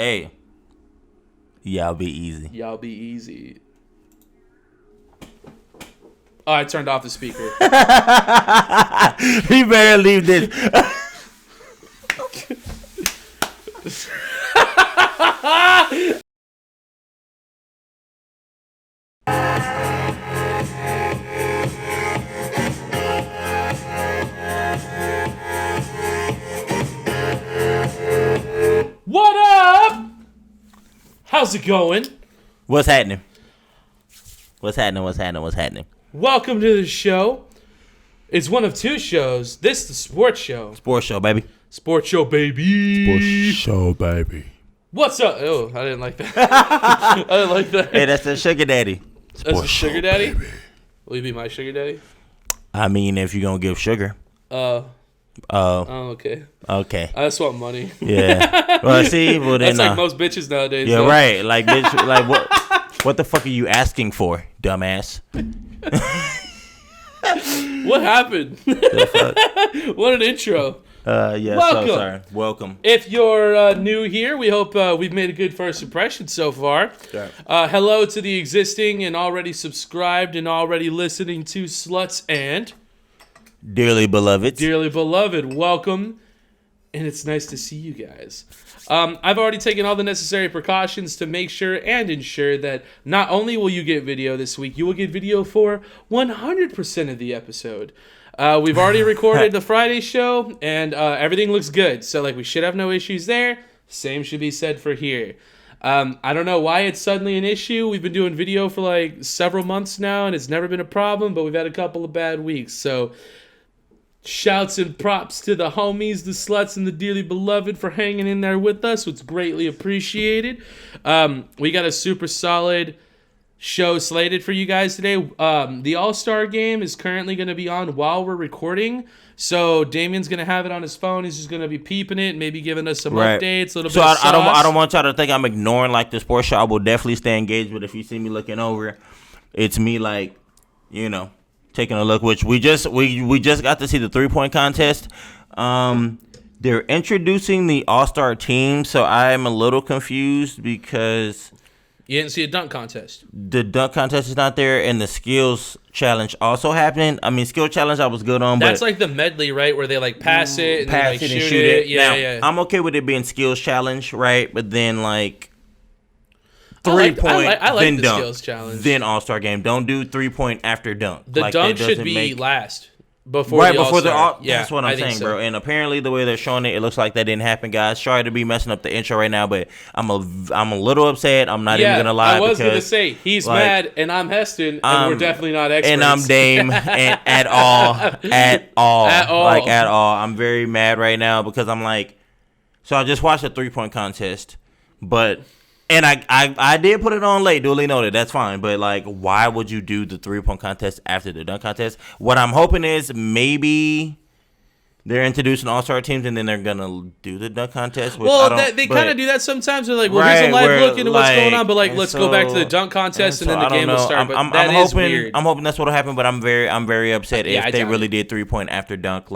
Hey, y'all be easy. Y'all be easy. Oh, I turned off the speaker. You better leave this. What up? How's it going? What's happening? What's happening? Welcome to the show. It's one of two shows. This is the sports show. Sports show, baby. Sports show, baby. Sports show, baby. What's up? Oh, I didn't like that. I didn't like that. Hey, that's the sugar daddy. That's a sugar daddy? Baby. Will you be my sugar daddy? I mean, if you're going to give sugar. Oh, okay. Okay. I just want money. Yeah. Well, see, well then. That's like most bitches nowadays. Yeah, though. right. Like, bitch, like what the fuck are you asking for, dumbass? What happened? What an intro. Yeah, welcome. So sorry. Welcome. If you're new here, we hope we've made a good first impression so far. Sure. Hello to the existing and already subscribed and already listening to Sluts and Dearly beloved, welcome. And it's nice to see you guys. I've already taken all the necessary precautions to make sure and ensure that not only will you get video this week, you will get video for 100% of the episode. We've already recorded the Friday show, and everything looks good. So, we should have no issues there. Same should be said for here. I don't know why it's suddenly an issue. We've been doing video for, several months now, and it's never been a problem, but we've had a couple of bad weeks. So, shouts and props to the homies, the sluts, and the dearly beloved for hanging in there with us. It's greatly appreciated. We got a super solid show slated for you guys today. The All-Star game is currently going to be on while we're recording. So Damien's going to have it on his phone. He's just going to be peeping it, maybe giving us some updates, a little bit of sauce. I don't want y'all to think I'm ignoring the sports show. I will definitely stay engaged, but if you see me looking over, it's me taking a look, which we just got to see the 3-point contest. They're introducing the All-Star team, so I'm a little confused because you didn't see a dunk contest. The dunk contest is not there, and the skills challenge also happening. I mean, skill challenge I was good on. That's like the medley, right, where they pass it and pass then it shoot it. Yeah, yeah. I'm okay with it being skills challenge, right? But then 3-point, I like then the dunk, skills challenge. then All-Star game. Don't do 3-point after dunk. The dunk should be last before the before All-Star. That's what I'm saying, bro. And apparently the way they're showing it looks like that didn't happen, guys. Sorry to be messing up the intro right now, but I'm a little upset. I'm not even gonna lie. I was gonna say he's mad and I'm Heston, and we're definitely not experts. And I'm Dame, and at all. I'm very mad right now because I'm so I just watched a 3-point contest, but. And I did put it on late, duly noted. That's fine. But, why would you do the 3-point contest after the dunk contest? What I'm hoping is maybe they're introducing all-star teams and then they're going to do the dunk contest. They kind of do that sometimes. They're here's a live look into what's going on. But, let's go back to the dunk contest and then the game will start. But I'm hoping, weird. I'm hoping that's what will happen, but I'm very upset if they really did 3-point after dunk.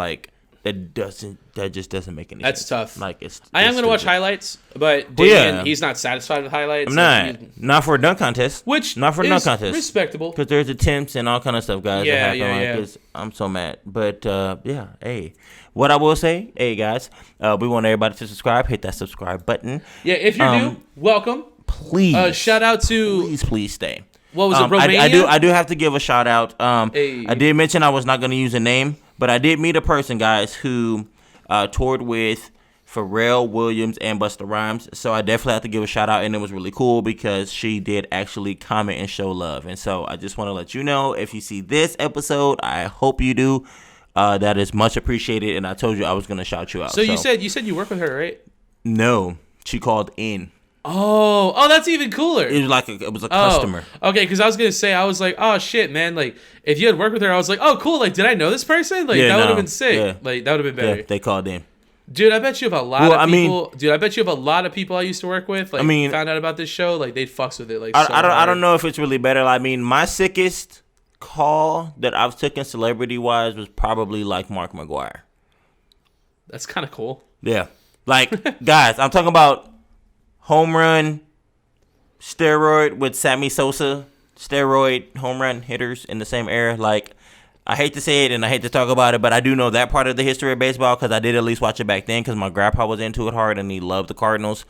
That just doesn't make any sense. That's tough. I am going to watch highlights, but Damien, he's not satisfied with highlights. I'm not for a dunk contest. Not for a dunk contest. Respectable. Because there's attempts and all kind of stuff, guys. Yeah. I'm so mad. But, hey. What I will say, hey, guys, we want everybody to subscribe. Hit that subscribe button. Yeah, if you're new, welcome. Please. Shout out to... Please stay. What was it, Romania? I do have to give a shout out. I did mention I was not going to use a name, but I did meet a person, guys, who toured with Pharrell Williams and Busta Rhymes. So I definitely have to give a shout out, and it was really cool because she did actually comment and show love. And so I just want to let you know, if you see this episode, I hope you do. That is much appreciated, and I told you I was going to shout you out. So you said you work with her, right? No, she called in. Oh, that's even cooler. It was a customer. Okay, because I was gonna say, I was like, oh shit, man, if you had worked with her, I was like, oh cool, did I know this person? That would have been sick. Yeah. That would have been better. Yeah, they called in. Dude, I bet you have a lot of people. I bet you have a lot of people I used to work with. Found out about this show, they'd fucks with it. I don't know if it's really better. My sickest call that I've taken celebrity wise was probably Mark McGuire. That's kind of cool. Yeah, guys, I'm talking about home run steroid with Sammy Sosa, steroid home run hitters in the same era. Like, I hate to say it and I hate to talk about it, but I do know that part of the history of baseball because I did at least watch it back then because my grandpa was into it hard and he loved the Cardinals.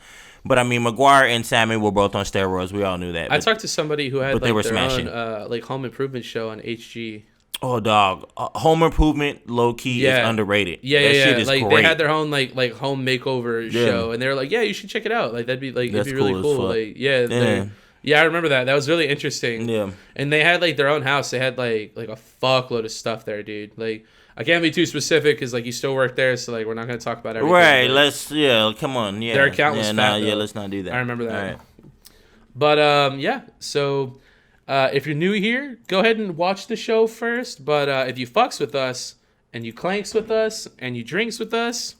But I mean, McGuire and Sammy were both on steroids. We all knew that. I talked to somebody who had like their smashing. own like home improvement show on HG. Oh, dog! Home Improvement, low key, is underrated. Yeah, that yeah, shit is like great. they had their own like home makeover show, and they were like, "Yeah, you should check it out. Like that'd be it'd be really cool." Like, yeah, I remember that. That was really interesting. Yeah, and they had like their own house. They had like a fuckload of stuff there, dude. Like, I can't be too specific because like you still work there, so like we're not gonna talk about everything. Right? Come on. Yeah, their account was fat. Let's not do that. I remember that. All right. But yeah, so. If you're new here, go ahead and watch the show first. But if you fucks with us and you clanks with us and you drinks with us,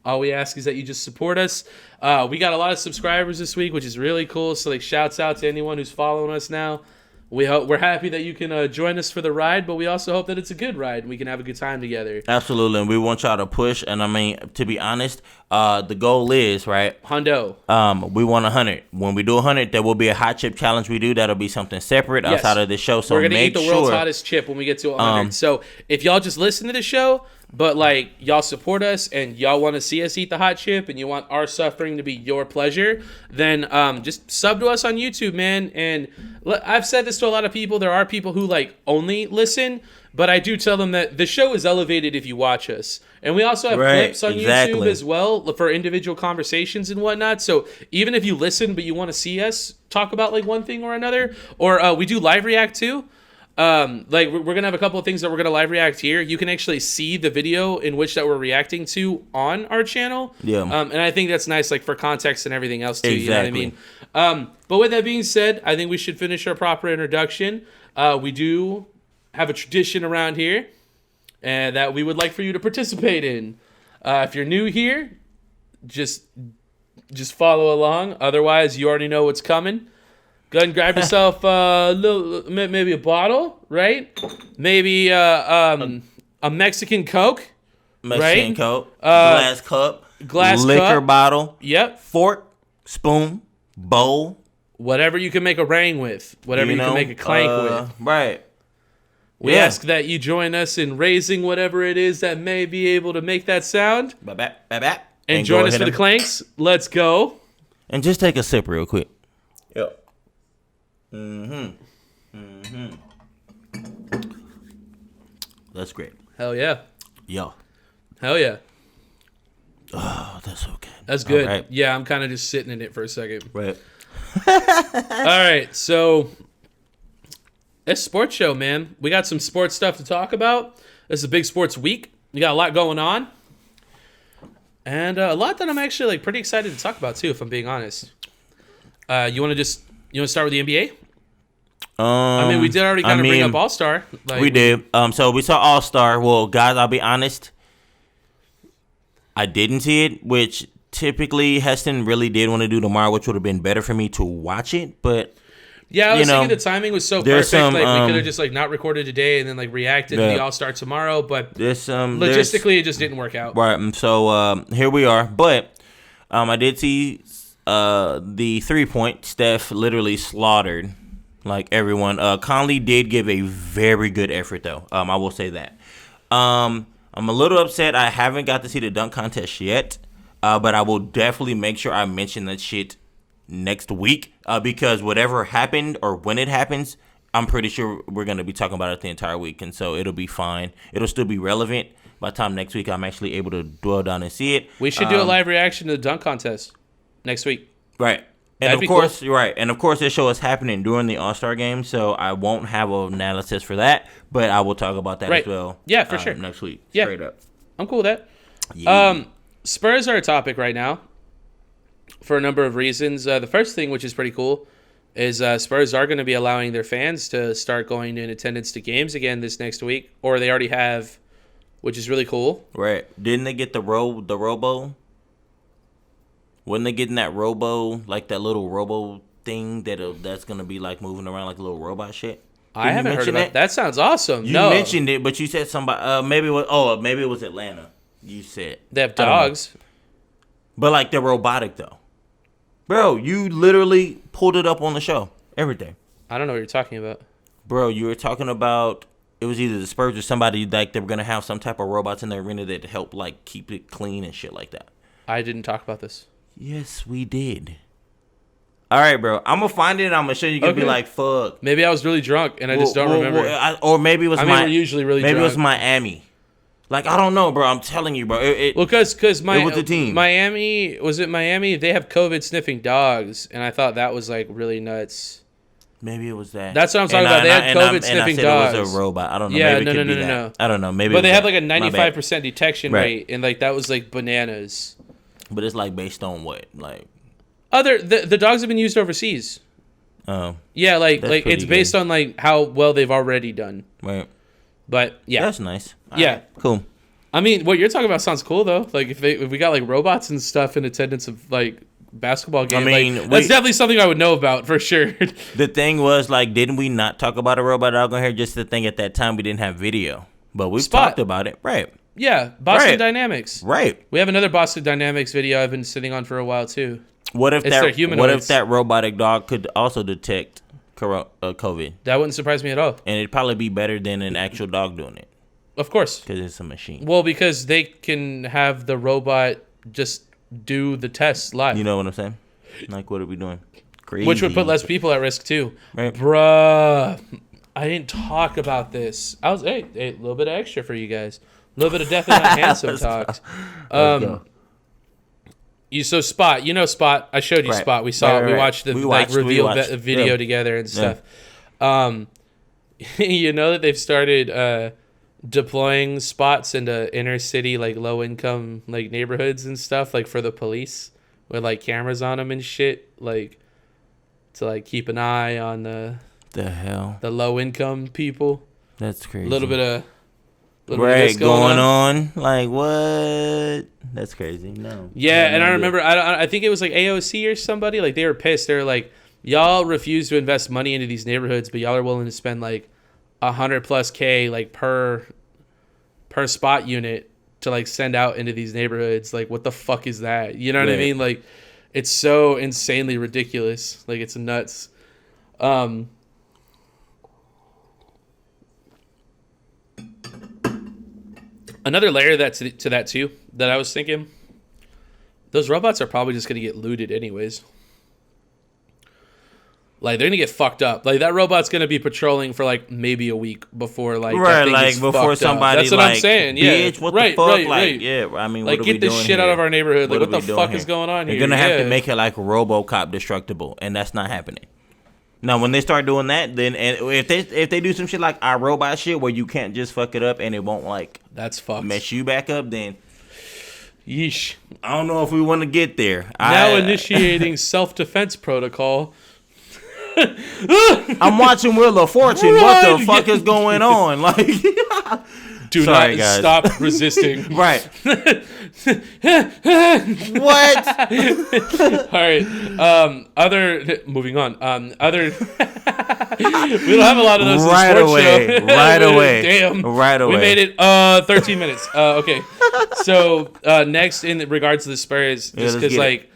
all we ask is that you just support us. We got a lot of subscribers this week, which is really cool. So like, shouts out to anyone who's following us now. We're happy that you can join us for the ride, but we also hope that it's a good ride and we can have a good time together. Absolutely, and we want y'all to push. And I mean, to be honest, the goal is right. Hundo. We want 100. When we do 100, there will be a hot chip challenge we do. That'll be something separate outside of the show. So we're gonna make eat the world's hottest chip when we get to 100. So if y'all just listen to the show, but like y'all support us and y'all want to see us eat the hot chip and you want our suffering to be your pleasure, then just sub to us on YouTube, man. And I've said this to a lot of people. There are people who like only listen, but I do tell them that the show is elevated if you watch us. And we also have clips on YouTube as well for individual conversations and whatnot. So even if you listen but you want to see us talk about like one thing or another, or we do live react too. Like we're gonna have a couple of things that we're gonna live react here. You can actually see the video in which that we're reacting to on our channel. Yeah. And I think that's nice, like for context and everything else too. Exactly. You know what I mean? But with that being said, I think we should finish our proper introduction. We do have a tradition around here, and that we would like for you to participate in. If you're new here, just follow along. Otherwise, you already know what's coming. Go ahead and grab yourself maybe a bottle, right? Maybe a Mexican Coke, Mexican Coke, glass cup, liquor bottle, fork, spoon, bowl, whatever you can make a ring with, whatever you can make a clank with. Right. We ask that you join us in raising whatever it is that may be able to make that sound. And join us for the clanks. Let's go. And just take a sip real quick. Yep. That's great. Hell yeah. Yo. Hell yeah. Oh, that's so good. That's good. Right. Yeah, I'm kind of just sitting in it for a second. Right. All right, so it's a sports show, man. We got some sports stuff to talk about. This is a big sports week. We got a lot going on. And a lot that I'm actually like pretty excited to talk about too, if I'm being honest. You want to start with the NBA? I mean, we did already kind of bring up All-Star. Like, we did. So we saw All-Star. Well, guys, I'll be honest. I didn't see it, which typically Heston really did want to do tomorrow, which would have been better for me to watch it. But yeah, I was thinking the timing was so perfect. We could have just like not recorded today and then like reacted to the All-Star tomorrow. But logistically, it just didn't work out. Right. So here we are. But I did see the 3-point. Steph literally slaughtered like everyone. Conley did give a very good effort though. I will say that. I'm a little upset I haven't got to see the dunk contest yet. But I will definitely make sure I mention that shit next week. Because whatever happened or when it happens, I'm pretty sure we're going to be talking about it the entire week. And so it'll be fine. It'll still be relevant. By the time next week, I'm actually able to dwell down and see it. We should do a live reaction to the dunk contest next week. Right. And of course, you're right. And of course, this show is happening during the All-Star game, so I won't have an analysis for that, but I will talk about that as well. Yeah, for sure. Next week. Yeah. Straight up. I'm cool with that. Yeah. Spurs are a topic right now for a number of reasons. The first thing, which is pretty cool, is Spurs are going to be allowing their fans to start going in attendance to games again this next week, or they already have, which is really cool. Right. Didn't they get the Robo? Wasn't they getting that Robo, like that little Robo thing that's going to be like moving around like a little robot shit? I haven't heard about that. That sounds awesome. You mentioned it, but you said somebody, maybe it was Atlanta. You said. They have dogs. But like they're robotic though. Bro, you literally pulled it up on the show. Everything. I don't know what you're talking about. Bro, you were talking about, it was either the Spurs or somebody, like, they were going to have some type of robots in the arena that help, like, keep it clean and shit like that. I didn't talk about this. Yes, we did. All right, bro. I'm going to find it and I'm going to show you. You're going to be like, fuck. Maybe I was really drunk and I just don't remember. Or maybe it was we're usually really drunk. Maybe it was Miami. Like, I don't know, bro. I'm telling you, bro. Because it was the team. Miami, was it Miami? They have COVID sniffing dogs. And I thought that was, like, really nuts. Maybe it was that. That's what I'm talking about. They had COVID sniffing dogs. It was a robot. I don't know. Yeah, maybe no. I don't know. Maybe. But they have like a 95% detection rate, and like that was like bananas. But it's like based on what, like. The dogs have been used overseas. Oh. Yeah, like it's based on like how well they've already done. Right. But yeah, that's nice. Yeah, right. Cool. I mean, what you're talking about sounds cool though. Like if we got like robots and stuff in attendance of like basketball game. I mean, like, that's definitely something I would know about for sure. The thing was, like, didn't we not talk about a robot dog on here? Just the thing at that time we didn't have video, but we've talked about it, right? Yeah, Boston Dynamics, right? We have another Boston Dynamics video I've been sitting on for a while too. What if that robotic dog could also detect COVID? That wouldn't surprise me at all, and it'd probably be better than an actual dog doing it. Of course, because it's a machine. Well, because they can have the robot just do the tests live. You know what I'm saying? Like, what are we doing? Crazy. Which would put less people at risk too. Right. Bruh, I didn't talk about this. I was a little bit of extra for you guys. A little bit of definitely not handsome talks. Spot. Spot. I showed you Spot. We saw. We watched the reveal video together and stuff. Yeah. You know that they've started deploying spots into inner city, like low income, like neighborhoods and stuff, like for the police with like cameras on them and shit, like to like keep an eye on the low income people. That's crazy. A little bit of going on. Like, what? That's crazy. No. Yeah, and I remember I think it was like AOC or somebody, like they were pissed. They were like, y'all refuse to invest money into these neighborhoods, but y'all are willing to spend like $100,000+ like per spot unit to like send out into these neighborhoods. Like, what the fuck is that? You know what I mean? Like, it's so insanely ridiculous. Like, it's nuts. Another layer to that too that I was thinking, those robots are probably just gonna get looted anyways. Like, they're gonna get fucked up. Like, that robot's gonna be patrolling for like maybe a week before like that thing gets before somebody. That's what I'm saying. Yeah, bitch, what the fuck? Like, yeah, I mean, like, what get this shit out of our neighborhood. Like, what the fuck is going on here? You're gonna have to make it like RoboCop destructible, and that's not happening. Now, when they start doing that, then and if they do some shit like our robot shit where you can't just fuck it up and it won't like that's fucked mess you back up, then yeesh. I don't know if we want to get there. Now initiating self-defense protocol. I'm watching Wheel of Fortune. What the fuck is going on? Like, do not stop resisting. Right. What? All right. Moving on. We don't have a lot of those right in the sports away. show. Right away. Damn. Right away. We made it 13 minutes. Okay. So next in regards to the Spurs, just because like.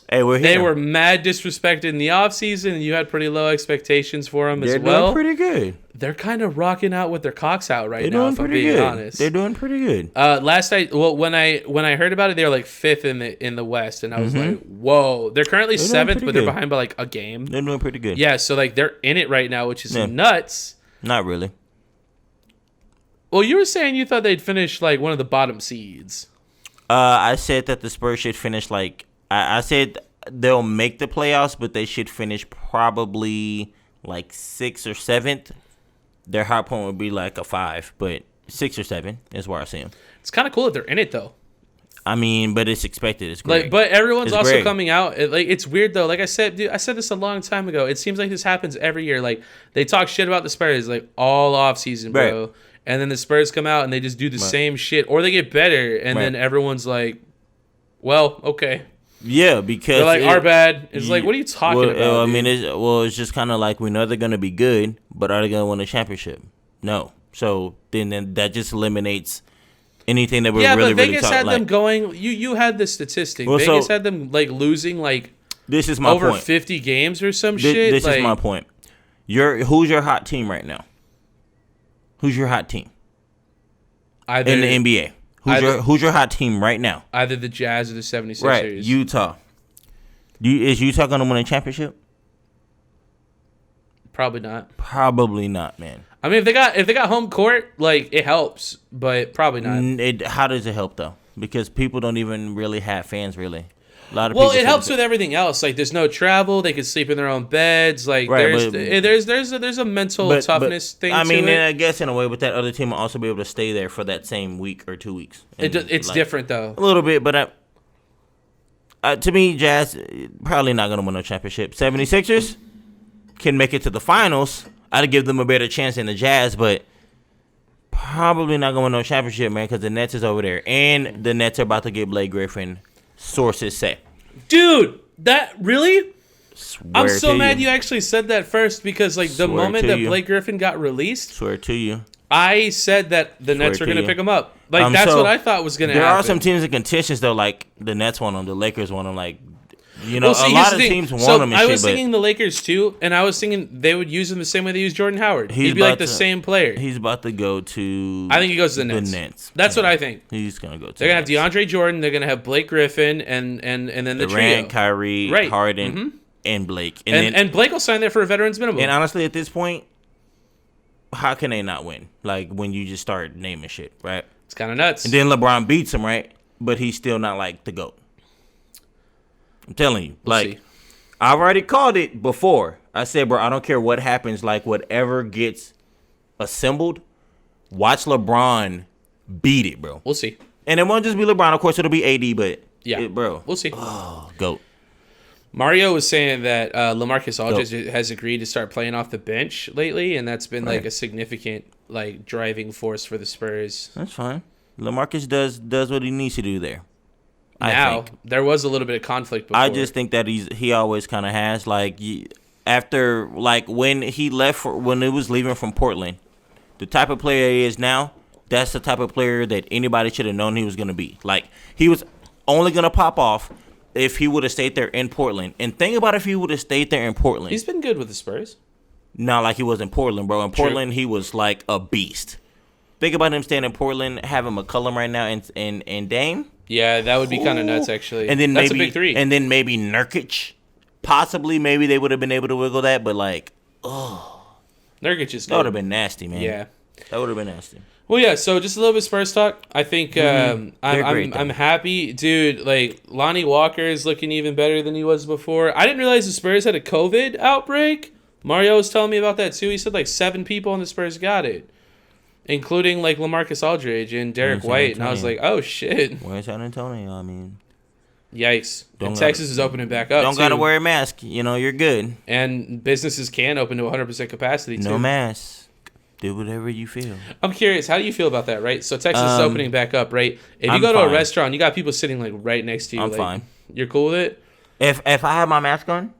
Hey, they were mad disrespected in the offseason, and you had pretty low expectations for them as well. They're doing pretty good. They're kind of rocking out with their cocks out right now, if I'm being honest. They're doing pretty good. Last night, when I heard about it, they were like 5th in the West, and I was like, whoa. They're currently 7th, but they're behind by like a game. They're doing pretty good. Yeah, so like they're in it right now, which is nuts. Not really. Well, you were saying you thought they'd finish like one of the bottom seeds. I said that the Spurs should finish like. I said they'll make the playoffs, but they should finish probably like 6th or 7th. Their high point would be like a 5, but 6 or 7 is where I see them. It's kind of cool that they're in it, though. I mean, but it's expected. It's great. Like, but everyone's also great. Coming out. Like, it's weird though. Like I said, dude, I said this a long time ago. It seems like this happens every year. Like, they talk shit about the Spurs like all off season, bro. Right. And then the Spurs come out and they just do the same shit, or they get better, and then everyone's like, "Well, okay." Yeah, because they're like, our bad. It's like, what are you talking about? I mean, it's just kind of like we know they're gonna be good, but are they gonna win a championship? No. So then that just eliminates anything that we're really but Vegas talking. had them going. You had the statistic. Vegas had them like losing like This is my over point. 50 games or some shit. This is my point. Who's your hot team right now? Who's your hot team in the NBA? Who's your hot team right now? Either the Jazz or the 76ers. Right, Utah. Is Utah going to win a championship? Probably not. Probably not, man. I mean, if they got home court, like, it helps, but probably not. How does it help though? Because people don't even really have fans, really. A lot of well, it helps with everything else. Like, there's no travel; they can sleep in their own beds. Like, right, there's a mental toughness thing. I mean, and I guess in a way, with that other team will also be able to stay there for that same week or 2 weeks. It's different though, a little bit, but to me, Jazz probably not gonna win no championship. 76ers can make it to the finals. I'd give them a better chance than the Jazz, but probably not going to win no championship, man, because the Nets is over there. And the Nets are about to get Blake Griffin, sources say. Dude, that really? I'm so mad you actually said that first because, like, the moment that Blake Griffin got released. Swear to you. I said that the Nets were going to pick him up. Like, that's what I thought was going to happen. There are some teams in contentions, though, like the Nets want him, the Lakers want him, like. You know, a lot of teams want him and shit, I was thinking the Lakers, too, and I was thinking they would use him the same way they use Jordan Howard. He'd be like the same player. He's about to go to... I think he goes to the Nets. That's what I think. He's going to go to They're going to have DeAndre Jordan. They're going to have Blake Griffin, and then the Durant, trio. Kyrie, Harden, and Blake. And Blake will sign there for a veteran's minimum. And honestly, at this point, how can they not win? Like, when you just start naming shit, right? It's kind of nuts. And then LeBron beats him, right? But he's still not, like, the GOAT. I'm telling you. We'll see. I've already called it before. I said, bro, I don't care what happens. Like, whatever gets assembled, watch LeBron beat it, bro. We'll see. And it won't just be LeBron. Of course, it'll be AD, but, yeah, bro. We'll see. Oh, GOAT. Mario was saying that LaMarcus Aldridge has agreed to start playing off the bench lately, and that's been, like, a significant, like, driving force for the Spurs. That's fine. LaMarcus does what he needs to do there. Now, there was a little bit of conflict before. I just think that he always kind of has, like, after, like, when he left, when he was leaving from Portland, the type of player he is now, that's the type of player that anybody should have known he was going to be. Like, he was only going to pop off if he would have stayed there in Portland. And think about if he would have stayed there in Portland. He's been good with the Spurs. Not like he was in Portland, bro. In Portland, he was like a beast. Think about him staying in Portland, having McCollum right now and Dame. Yeah, that would be kind of nuts, actually. And then that's a big three. And then maybe Nurkic. Possibly, maybe they would have been able to wiggle that, but like, Nurkic is good. That would have been nasty, man. Yeah. That would have been nasty. Well, yeah, so just a little bit of Spurs talk. I think I'm happy. Dude, like, Lonnie Walker is looking even better than he was before. I didn't realize the Spurs had a COVID outbreak. Mario was telling me about that, too. He said, like, 7 people on the Spurs got it, including, like, LaMarcus Aldridge and Derek White. And I was like, oh, shit. Where's San Antonio? I mean... Yikes. And Texas is opening back up, Don't got to wear a mask. You know, you're good. And businesses can open to 100% capacity, too. No mask. Do whatever you feel. I'm curious, how do you feel about that, right? So Texas is opening back up, right? If you go to a restaurant, you got people sitting like right next to you. I'm like, fine. You're cool with it? If I have my mask on?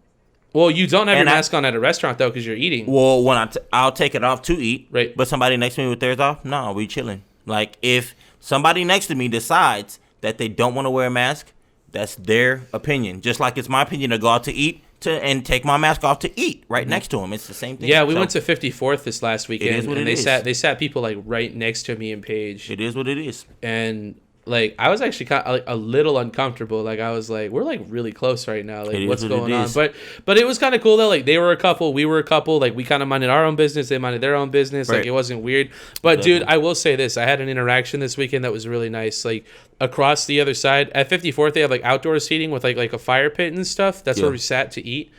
Well, you don't have your mask on at a restaurant, though, because you're eating. Well, when I'll take it off to eat. Right. But somebody next to me with theirs off, no, we chilling. Like, if somebody next to me decides that they don't want to wear a mask, that's their opinion. Just like it's my opinion to go out to eat and take my mask off to eat right next to them. It's the same thing. Yeah, we went to 54th this last weekend. It is what and it is. They sat people like right next to me and Paige. It is what it is. And like I was actually kind of, like, a little uncomfortable. Like I was like, we're like really close right now. Like what's going on? But it was kind of cool though. Like they were a couple, we were a couple. Like we kind of minded our own business, they minded their own business. Right. Like it wasn't weird. But dude, I will say this: I had an interaction this weekend that was really nice. Like across the other side at 54th, they have like outdoor seating with like a fire pit and stuff. That's where we sat to eat.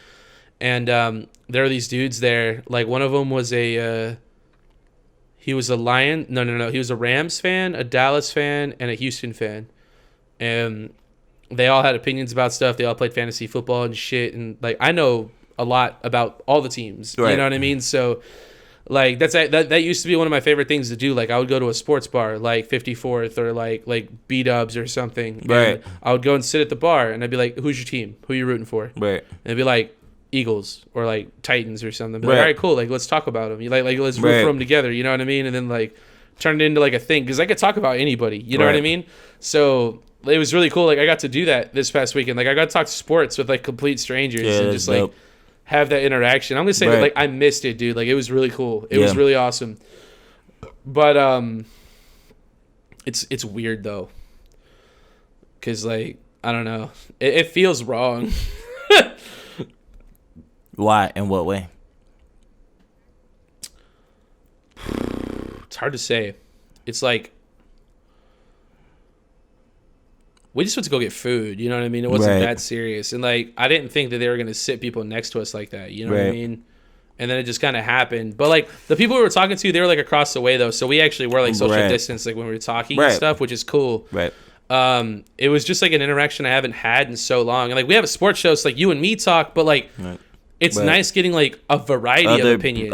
And there are these dudes there. Like one of them was he was a Lion. No. He was a Rams fan, a Dallas fan, and a Houston fan. And they all had opinions about stuff. They all played fantasy football and shit. And like I know a lot about all the teams. Right. You know what I mean? So like that used to be one of my favorite things to do. Like I would go to a sports bar like 54th or like B-Dubs or something. Right. I would go and sit at the bar and I'd be like, "Who's your team? Who are you rooting for?" Right. And it'd be like Eagles or like Titans or something. Like, all right, cool. Like, let's talk about them. You like let's root for them together. You know what I mean? And then like turn it into like a thing because I could talk about anybody. You know what I mean? So it was really cool. Like, I got to do that this past weekend. Like, I got to talk to sports with, like, complete strangers and just, like, have that interaction. I'm going to say that, like, I missed it, dude. Like, it was really cool. It was really awesome. But it's weird, though. Because, like, I don't know. It feels wrong. Why? In what way? It's hard to say. It's like, we just went to go get food, you know what I mean? It wasn't that serious. And, like, I didn't think that they were going to sit people next to us like that, you know what I mean? And then it just kind of happened. But, like, the people we were talking to, they were, like, across the way, though. So we actually were, like, social distance, like, when we were talking and stuff, which is cool. It was just, like, an interaction I haven't had in so long. And, like, we have a sports show, so, like, you and me talk, but, like, it's nice getting, like, a variety of opinions.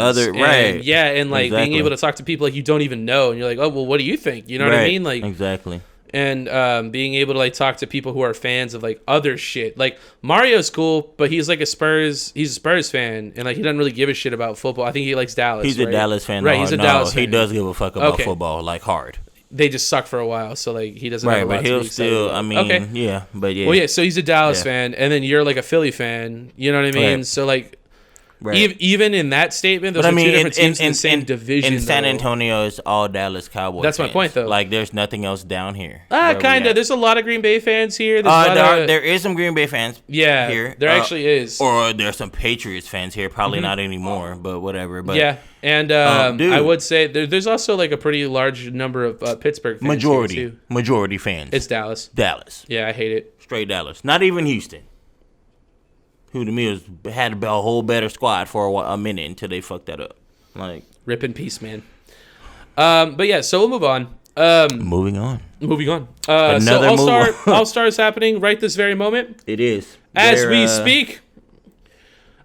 Yeah, and, like, being able to talk to people, like, you don't even know. And you're like, oh, well, what do you think? You know what I mean? Like, exactly. And being able to, like, talk to people who are fans of, like, other shit. Like, Mario's cool, but he's, like, he's a Spurs fan, and, like, he doesn't really give a shit about football. I think he likes Dallas. He's a Dallas fan. Right, he's a Dallas fan. He does give a fuck about football, like, hard. They just suck for a while, so, like, he doesn't have a lot but he'll still, I mean, yeah, but yeah. Well, yeah, so he's a Dallas fan, and then you're, like, a Philly fan, you know what I mean? So, like, even in that statement, those are two different teams in the same division. In San Antonio, it's all Dallas Cowboys That's fans. My point, though. Like, there's nothing else down here. Kind of. There's a lot of Green Bay fans here. There is some Green Bay fans here. There actually is. Or there's some Patriots fans here. Probably not anymore, but whatever. But yeah, and I would say there's also, like, a pretty large number of Pittsburgh fans Majority fans. It's Dallas. Yeah, I hate it. Straight Dallas. Not even Houston. Who to me had a whole better squad for a minute until they fucked that up. Like, rip in peace, man. But yeah, so we'll move on. Moving on. Another so All-Star is happening right this very moment. It is. As we speak.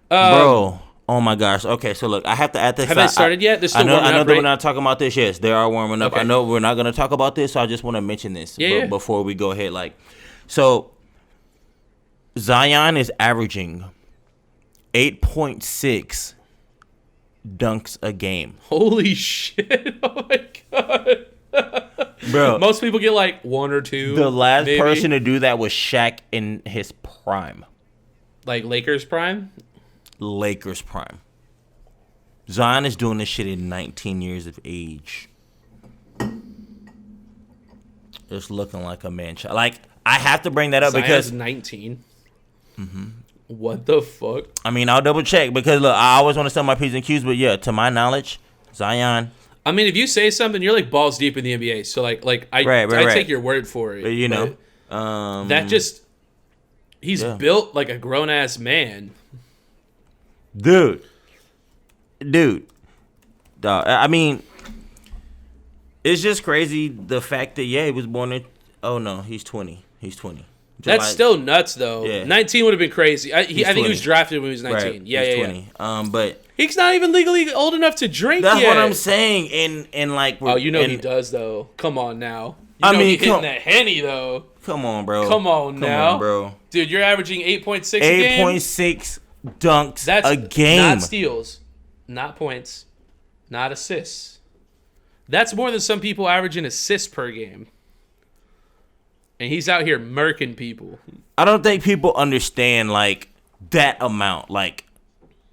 Bro, oh my gosh. Okay, so look, I have to add this. Have they started yet? They're still warming up, I know that we're not talking about this. Yes, they are warming up. Okay. I know we're not going to talk about this, so I just want to mention this before we go ahead. Like, so Zion is averaging 8.6 dunks a game. Holy shit. Oh my god. Bro, most people get like 1 or 2. The last person to do that was Shaq in his prime. Like Lakers prime? Lakers prime. Zion is doing this shit at 19 years of age. It's looking like a man child. Like, I have to bring that up because 19. What the fuck? I mean, I'll double check because look, I always want to sell my P's and Q's, but yeah, to my knowledge, Zion. I mean, if you say something, you're like balls deep in the NBA. So I take your word for it. But, you know, that just he's built like a grown ass man, dude. Dog. I mean, it's just crazy the fact that he was born in. Oh no, he's 20. That's still nuts, though. Yeah. 19 would have been crazy. I think he was drafted when he was 19. Right. Yeah, he's 20. But he's not even legally old enough to drink that's yet. what I'm saying. And like, he does though. Come on now. He's hitting that Henny though. Come on, bro. Come on now, bro. Dude, you're averaging 8.6 a game. 8.6 dunks a game. Not steals, not points, not assists. That's more than some people average an assist per game. And he's out here murking people. I don't think people understand, like, that amount. Like,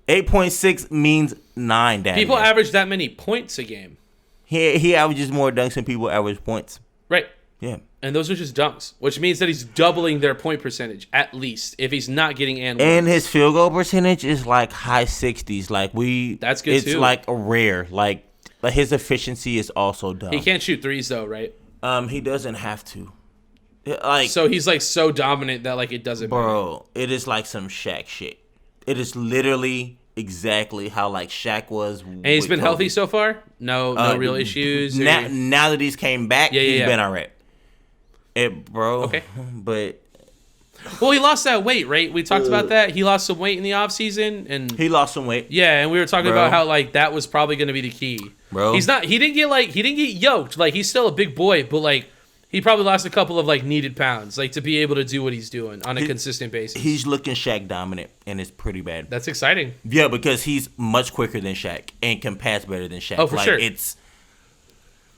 8.6 means 9 damage. People average that many points a game. He averages more dunks than people average points. Right. Yeah. And those are just dunks, which means that he's doubling their point percentage, at least, if he's not getting and his field goal percentage is, like, high 60s. Like, that's good, too. It's, like, rare. Like, his efficiency is also dumb. He can't shoot threes, though, right? He doesn't have to. Like, so he's like so dominant that like it doesn't matter. It is like some Shaq shit. It is literally exactly how like Shaq was. And he's been healthy so far? No real issues? Now that he's came back, he's been all right. Bro. Okay. But well, he lost that weight, right? We talked about that. He lost some weight in the offseason and he lost some weight. Yeah, and we were talking about how like that was probably going to be the key. Bro. He didn't get yoked. Like he's still a big boy, but like he probably lost a couple of like needed pounds, like to be able to do what he's doing on a consistent basis. He's looking Shaq dominant, and it's pretty bad. That's exciting. Yeah, because he's much quicker than Shaq and can pass better than Shaq. Oh, for sure.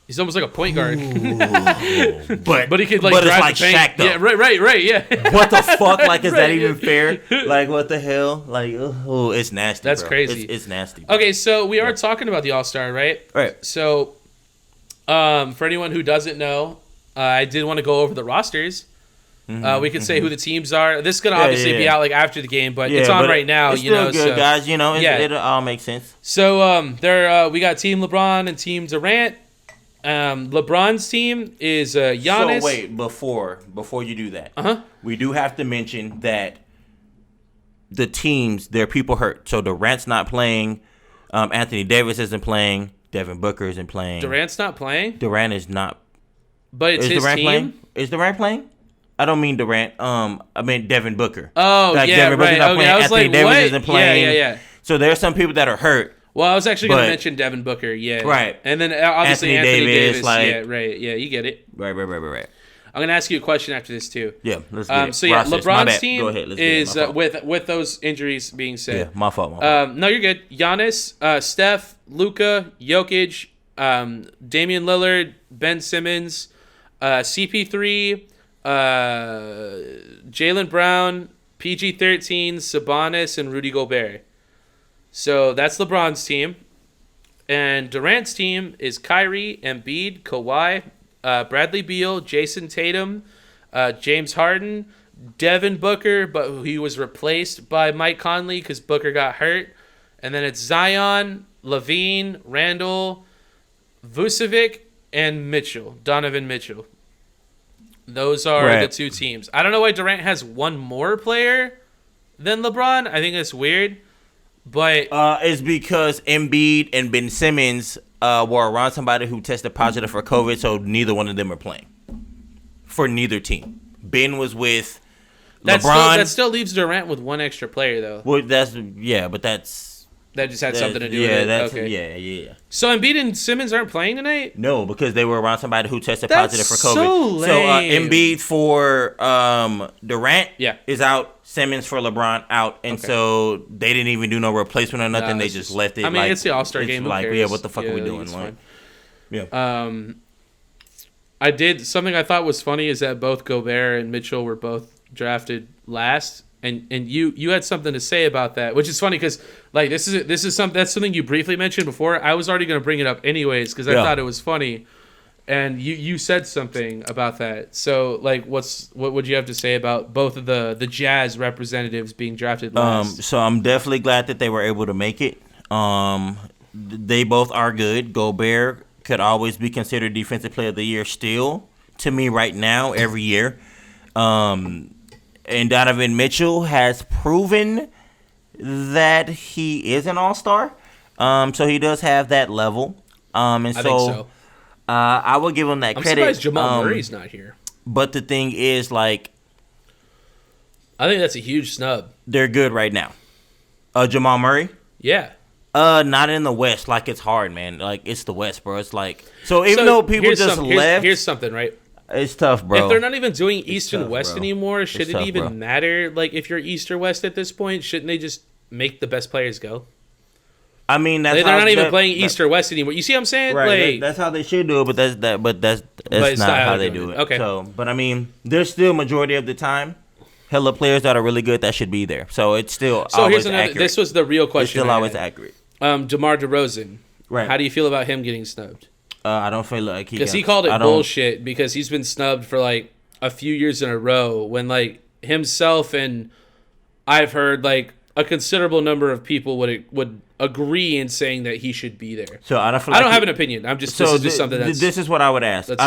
He's almost like a point guard. but he could like but drive it's like the paint. Shaq though. Yeah, right. Yeah. What the fuck? Like, is that even fair? Like, what the hell? Like, oh, it's nasty. That's bro. crazy. It's nasty. Bro. Okay, so we are talking about the All-Star, right? Right. So, for anyone who doesn't know, I did want to go over the rosters. We could say who the teams are. This is gonna obviously be out like after the game, but it's on right now. It's still good, guys. You know, it all makes sense. So we got Team LeBron and Team Durant. LeBron's team is Giannis. So wait, before you do that, we do have to mention that the teams, there are people hurt. So Durant's not playing. Anthony Davis isn't playing. Devin Booker isn't playing. Durant's not playing. Durant is not. But it's his Durant team. Playing? Is Durant playing? I don't mean Durant. I mean Devin Booker. Oh, like, yeah, Devin Booker's right. not Okay, playing. I was Anthony like, Davis what? isn't playing. Yeah. So there are some people that are hurt. Well, I was actually going to mention Devin Booker. Yeah. Right. And then obviously Anthony Davis. Like, yeah, right. Yeah, you get it. Right. I'm going to ask you a question after this too. Yeah, let's get it. So yeah, Rosters. LeBron's team Go ahead, is with those injuries being said. Yeah, my fault. No, you're good. Giannis, Steph, Luka, Jokic, Damian Lillard, Ben Simmons, CP3, Jaylen Brown, PG-13, Sabonis, and Rudy Gobert. So that's LeBron's team. And Durant's team is Kyrie, Embiid, Kawhi, Bradley Beal, Jason Tatum, James Harden, Devin Booker, but he was replaced by Mike Conley because Booker got hurt. And then it's Zion, Levine, Randall, Vucevic, and Donovan Mitchell. Those are the two teams. I don't know why Durant has one more player than LeBron. I think that's weird. But it's because Embiid and Ben Simmons were around somebody who tested positive for COVID, so neither one of them are playing for neither team. Ben was with LeBron. That still leaves Durant with one extra player, though. Well, that just had something to do with it. Yeah. So Embiid and Simmons aren't playing tonight? No, because they were around somebody who tested positive for COVID. So lame. So Embiid for Durant is out. Simmons for LeBron out, and so they didn't even do no replacement or nothing. They just left it. I mean, it's the All-Star game. Like, what the fuck are we doing? Like, I did something I thought was funny is that both Gobert and Mitchell were both drafted last, and you had something to say about that, which is funny because like this is something you briefly mentioned before. I was already going to bring it up anyways because I thought it was funny. And you said something about that. So, like, what would you have to say about both of the Jazz representatives being drafted last? So I'm definitely glad that they were able to make it. They both are good. Gobert could always be considered Defensive Player of the Year still, to me right now, every year. And Donovan Mitchell has proven that he is an all-star. So he does have that level. I think so. I will give him that credit. I'm surprised Jamal Murray's not here. But the thing is, like, I think that's a huge snub. They're good right now. Jamal Murray? Yeah. Not in the West. Like, it's hard, man. Like, it's the West, bro. It's like, so even though people just left. Here's something, right? It's tough, bro. If they're not even doing East and West anymore, should it even matter? Like, if you're East or West at this point, shouldn't they just make the best players go? I mean, that's they're not even playing East or West anymore. You see what I'm saying? Right. Like, that's how they should do it, but that's not how they do it. Okay. So, but I mean, there's still majority of the time hella players that are really good that should be there. So it's still always accurate. This was the real question. It's still always accurate. DeMar DeRozan. Right. How do you feel about him getting snubbed? I don't feel like he called it bullshit because he's been snubbed for like a few years in a row when like himself and I've heard like a considerable number of people would agree in saying that he should be there. So I don't feel I don't have an opinion. This is just something that's... This is what I would ask. I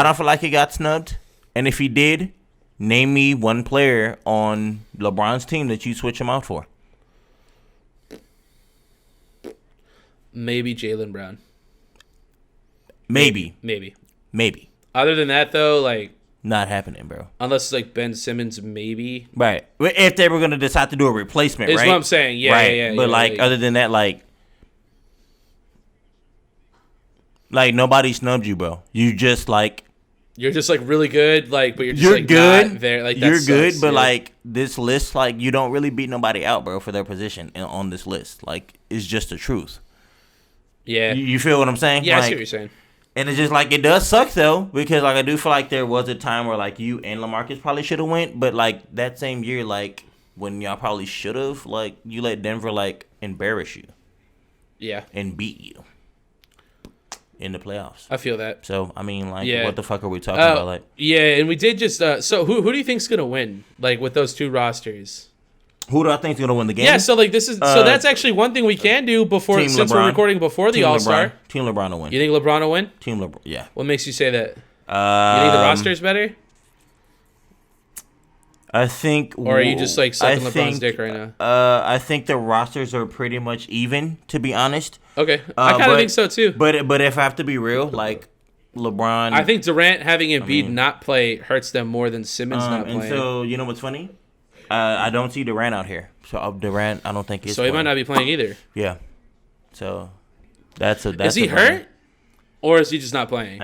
don't feel like he got snubbed. And if he did, name me one player on LeBron's team that you switch him out for. Maybe Jaylen Brown. Maybe. Other than that, though, like... Not happening, bro. Unless it's like Ben Simmons, maybe. Right. If they were going to decide to do a replacement, right? That's what I'm saying. Yeah, right. yeah. But, other than that, like, nobody snubbed you, bro. You just, like... You're just, like, really good, like, but you're just, good. Not there. Like, that you're sucks, good, but, yeah. like, this list, like, you don't really beat nobody out, bro, for their position on this list. Like, it's just the truth. Yeah. You feel what I'm saying? Yeah, I see what you're saying. And it's just like it does suck though, because like I do feel like there was a time where like you and LaMarcus probably should have went, but like that same year, like when y'all probably should have, like you let Denver like embarrass you, and beat you in the playoffs. I feel that. So I mean, like, what the fuck are we talking about? Like, and we did just. So who do you think's gonna win? Like with those two rosters. Who do I think's gonna win the game? Yeah, so like this is so that's actually one thing we can do before since we're recording before the All-Star. Team LeBron will win. You think LeBron will win? Team LeBron, yeah. What makes you say that? You think the roster's better? I think. Or are you just like sucking LeBron's dick right now? I think the rosters are pretty much even, to be honest. Okay, I kind of think so too. But if I have to be real, like LeBron, I think Durant having Embiid not play hurts them more than Simmons not playing. And so you know what's funny? I don't see Durant out here. So Durant, I don't think is. So he might not be playing either. Yeah. So that's is he hurt, or is he just not playing?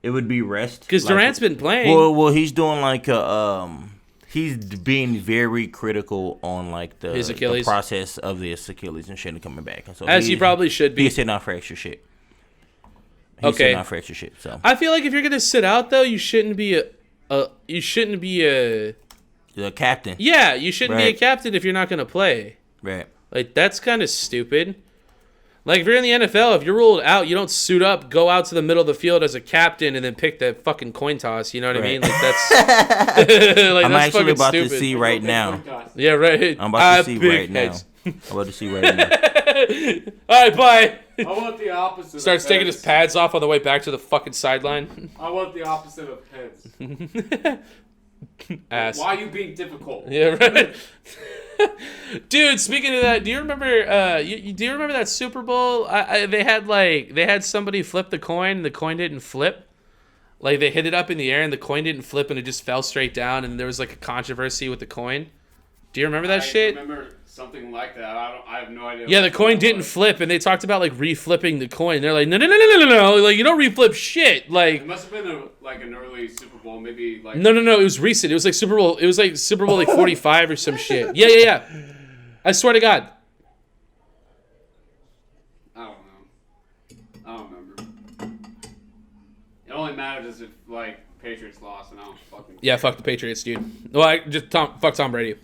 It would be rest because Durant's been playing. Well, he's doing like he's being very critical on like the process of this Achilles and shit and coming back. And so as he probably should be. He's sitting out for extra shit. He's sitting out for extra shit. So I feel like if you're gonna sit out though, you shouldn't be the captain. Yeah, you shouldn't be a captain if you're not gonna play. Right. Like that's kind of stupid. Like if you're in the NFL, if you're ruled out, you don't suit up, go out to the middle of the field as a captain, and then pick the fucking coin toss. You know what I mean? Like that's. Like, I'm that's actually about stupid. To see right now. Yeah, right. I'm about to see right now. I'm about to see right now. All right, bye. I want the opposite. Starts taking his pads off on the way back to the fucking sideline. I want the opposite of heads. Ass. Why are you being difficult? Yeah, right. Dude, speaking of that, do you remember? Do you remember that Super Bowl? They had somebody flip the coin. And the coin didn't flip. Like they hit it up in the air and the coin didn't flip and it just fell straight down. And there was like a controversy with the coin. Do you remember that shit? I remember something like that. I have no idea. Yeah, the coin didn't flip, and they talked about like reflipping the coin. They're like, no, like you don't reflip shit. Like it must have been an early Super Bowl, maybe like. No, it was recent. It was like Super Bowl. It was like Super Bowl like 45 or some shit. Yeah. I swear to God. I don't remember. It only matters if like Patriots lost, and I don't fucking. Yeah, fuck the Patriots, dude. Well, fuck Tom Brady.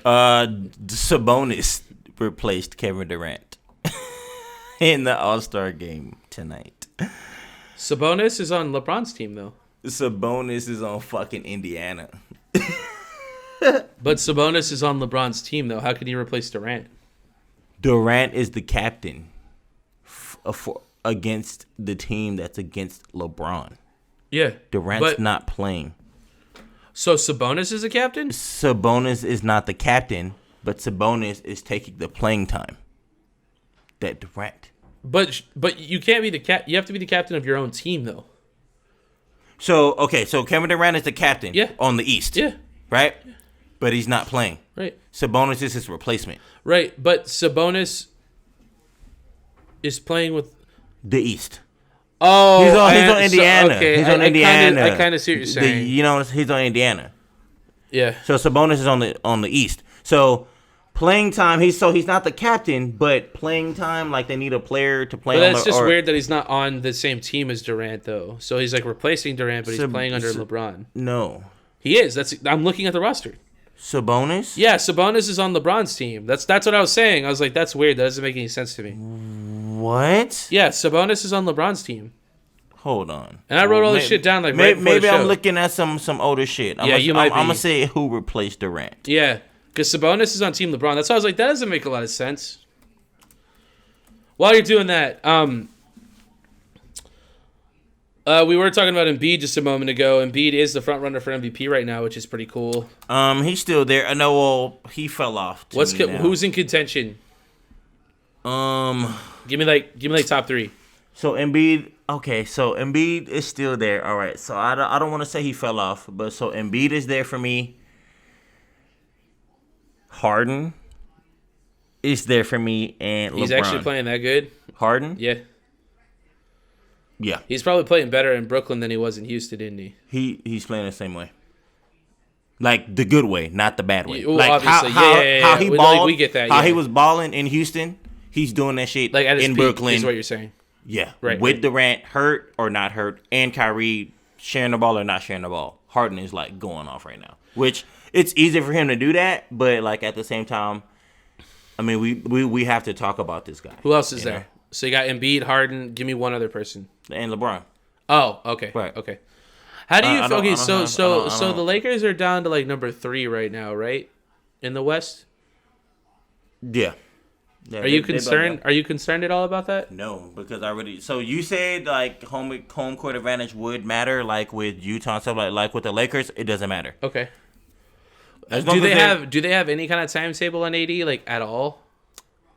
Sabonis replaced Kevin Durant in the All-Star game tonight. Sabonis is on LeBron's team, though. Sabonis is on fucking Indiana. But Sabonis is on LeBron's team, though. How can he replace Durant? Durant is the captain against the team that's against LeBron. Yeah. Durant's not playing. So Sabonis is a captain? Sabonis is not the captain, but Sabonis is taking the playing time. That Durant. But you can't be you have to be the captain of your own team though. So Kevin Durant is the captain on the East. Yeah. Right? But he's not playing. Right. Sabonis is his replacement. Right, but Sabonis is playing with the East. Oh, he's on Indiana. So, okay. He's on Indiana. I kind of see what you're saying. He's on Indiana. Yeah. So Sabonis is on the East. So playing time. He's not the captain, but playing time. Like they need a player to play. But that's just weird that he's not on the same team as Durant though. So he's like replacing Durant, but he's playing under LeBron. No, he is. I'm looking at the roster. Sabonis. Yeah, Sabonis is on LeBron's team. That's what I was saying. I was like, that's weird. That doesn't make any sense to me. What? Yeah, Sabonis is on LeBron's team. Hold on. And I wrote all this shit down like maybe I'm looking at some older shit. I'm gonna say who replaced Durant. Yeah, because Sabonis is on Team LeBron. That's why I was like, that doesn't make a lot of sense. While you're doing that, we were talking about Embiid just a moment ago. Embiid is the front runner for MVP right now, which is pretty cool. He's still there. No, well, he fell off. Who's in contention? Give me like top three. So Embiid. Okay, so Embiid is still there. All right, so I don't want to say he fell off, but so Embiid is there for me. Harden is there for me, and LeBron. He's actually playing that good. Harden? Yeah. Yeah. He's probably playing better in Brooklyn than he was in Houston, isn't he? He's playing the same way. Like the good way, not the bad way. Well, like obviously. How he balled, we get that. How he was balling in Houston, he's doing that shit like at his in peak Brooklyn. is what you're saying. Yeah. Right. With Durant hurt or not hurt, and Kyrie sharing the ball or not sharing the ball, Harden is like going off right now. Which it's easy for him to do that, but like at the same time, I mean, we have to talk about this guy. Who else is there? So you got Embiid, Harden. Give me one other person. And LeBron. Oh, okay. Right. Okay. How do you so the Lakers are down to like number 3 right now, right? In the West? Yeah. Are you concerned? Are you concerned at all about that? No, because I already. So you said like home court advantage would matter, like with Utah and stuff like with the Lakers, it doesn't matter. Okay. Do they have any kind of timetable on AD like at all?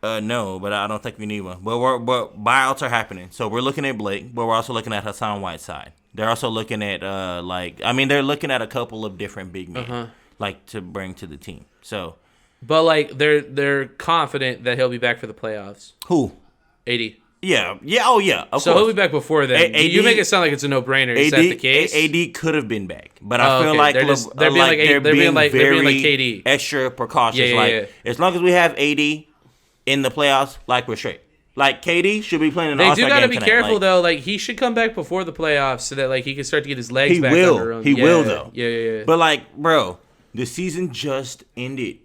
No, but I don't think we need one. But buyouts are happening, so we're looking at Blake, but we're also looking at Hassan Whiteside. They're also looking at they're looking at a couple of different big men like to bring to the team. So. But like they're confident that he'll be back for the playoffs. Who? AD. Yeah. Oh yeah. Of so course. He'll be back before then. You make it sound like it's a no-brainer. Is that the case? AD could have been back, but I feel like they're being like KD. Extra precautious. As long as we have AD in the playoffs, like we're straight. Like KD should be playing in the All-Star game. They do got to be careful though. Like he should come back before the playoffs so that like he can start to get his legs back under him. He will though. Yeah. But like, bro, the season just ended.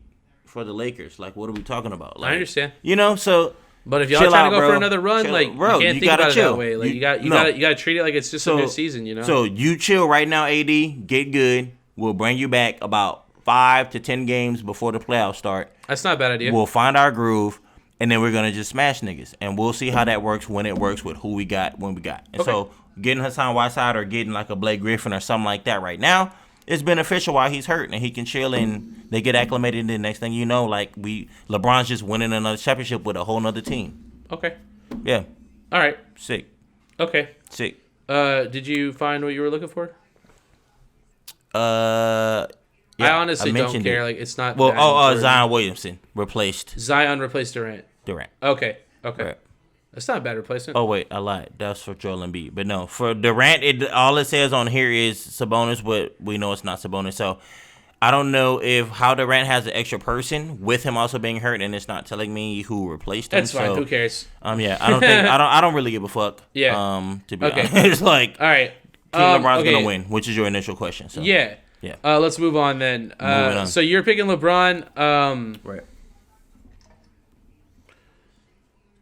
For the Lakers, like, what are we talking about? Like, I understand. So. But if y'all trying to go for another run, like, you can't think about it that way. Like, you gotta treat it like it's just a new season, you know. So you chill right now, AD. Get good. We'll bring you back about 5 to 10 games before the playoffs start. That's not a bad idea. We'll find our groove, and then we're gonna just smash niggas, and we'll see how that works when it works with who we got when we got. And so getting Hassan Whiteside or getting like a Blake Griffin or something like that right now. It's beneficial while he's hurt, and he can chill, and they get acclimated, and the next thing you know, like, LeBron's just winning another championship with a whole nother team. Okay. Yeah. All right. Sick. Okay. Sick. Did you find what you were looking for? Yeah, I honestly don't care. Like, it's not. Well, Zion Williamson replaced. Zion replaced Durant. Okay. Right. That's not a bad replacement. Oh, wait, I lied. That's for Joel Embiid. But no, for Durant, all it says on here is Sabonis, but we know it's not Sabonis. So I don't know how Durant has an extra person with him also being hurt, and it's not telling me who replaced him. That's fine. Who cares? Yeah, I don't think I don't really give a fuck. Yeah. To be honest, it's like all right. LeBron's gonna win, which is your initial question. So yeah. Let's move on then. Moving on. So you're picking LeBron. Right.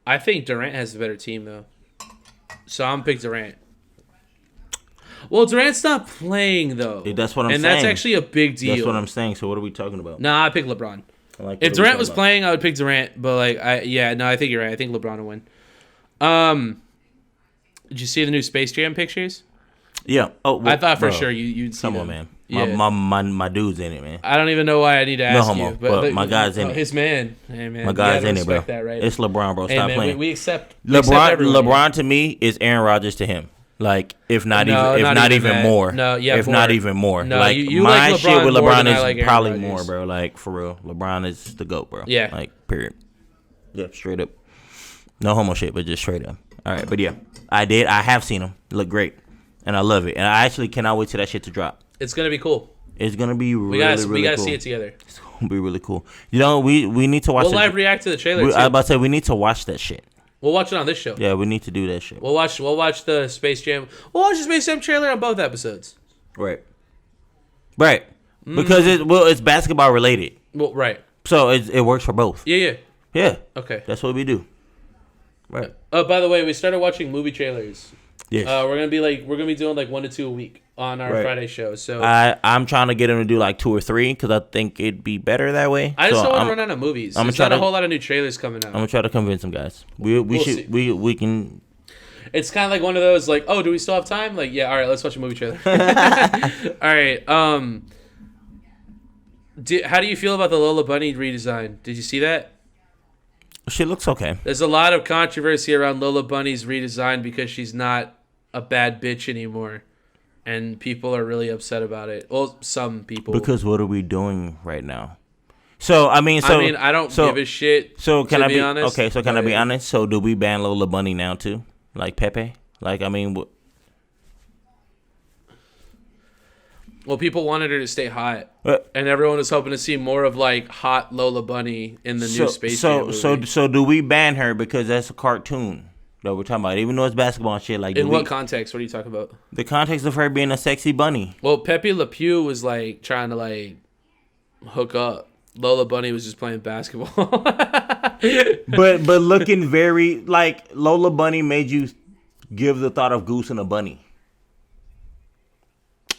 I think Durant has a better team, though. So I'm pick Durant. Well, Durant's not playing, though. That's what I'm saying. And that's actually a big deal. That's what I'm saying. So what are we talking about? Nah, I pick LeBron. If Durant was playing, I would pick Durant. But, like, I think you're right. I think LeBron will win. Did you see the new Space Jam pictures? Yeah. Oh, well, I thought for sure you'd see them. Come on, man. My dude's in it, man. I don't even know why I need to ask you. But my guy's in it. His man. Hey, man. My guy's in it, bro. That, right? It's LeBron, bro. Stop playing. We accept LeBron to me is Aaron Rodgers to him. Like, if not even more. No, yeah, if not even more. No, like, you my like shit with LeBron is like probably more, bro. Like, for real. LeBron is the GOAT, bro. Yeah. Like, period. Yeah, straight up. No homo shit, but just straight up. All right, but yeah. I have seen him. Look great. And I love it. And I actually cannot wait till that shit to drop. It's going to be cool. It's going to be really cool. We got to see it together. It's going to be really cool. You know, we need to watch it. We'll live react to the trailer, I was about to say, we need to watch that shit. We'll watch it on this show. Yeah, we need to do that shit. We'll watch the Space Jam. We'll watch the Space Jam trailer on both episodes. Right. Because it's basketball related. Well, right. So it works for both. Yeah. Okay. That's what we do. Right. By the way, we started watching movie trailers. Yes. We're gonna be doing like 1 to 2 a week on our Friday show. So I'm trying to get him to do like 2 or 3 because I think it'd be better that way. I just don't want to run out of movies. There's not a whole lot of new trailers coming out. I'm gonna try to convince some guys. We can. It's kind of like one of those like, oh, do we still have time? Like, yeah, all right, let's watch a movie trailer. All right. How do you feel about the Lola Bunny redesign? Did you see that? She looks okay. There's a lot of controversy around Lola Bunny's redesign because she's not a bad bitch anymore. And people are really upset about it. Well, some people. Because what are we doing right now? So, I don't give a shit, so can to I be honest. Okay, so can I be honest? So do we ban Lola Bunny now too? Like Pepe? Like, I mean... Well, people wanted her to stay hot, and everyone was hoping to see more of like hot Lola Bunny in the new Space Jam movie. So do we ban her because that's a cartoon? that we're talking about. Even though it's basketball and shit. Like, in what context? What are you talking about? The context of her being a sexy bunny. Well, Pepe Le Pew was like trying to like hook up. Lola Bunny was just playing basketball. but looking very like Lola Bunny made you give the thought of Goose and a bunny.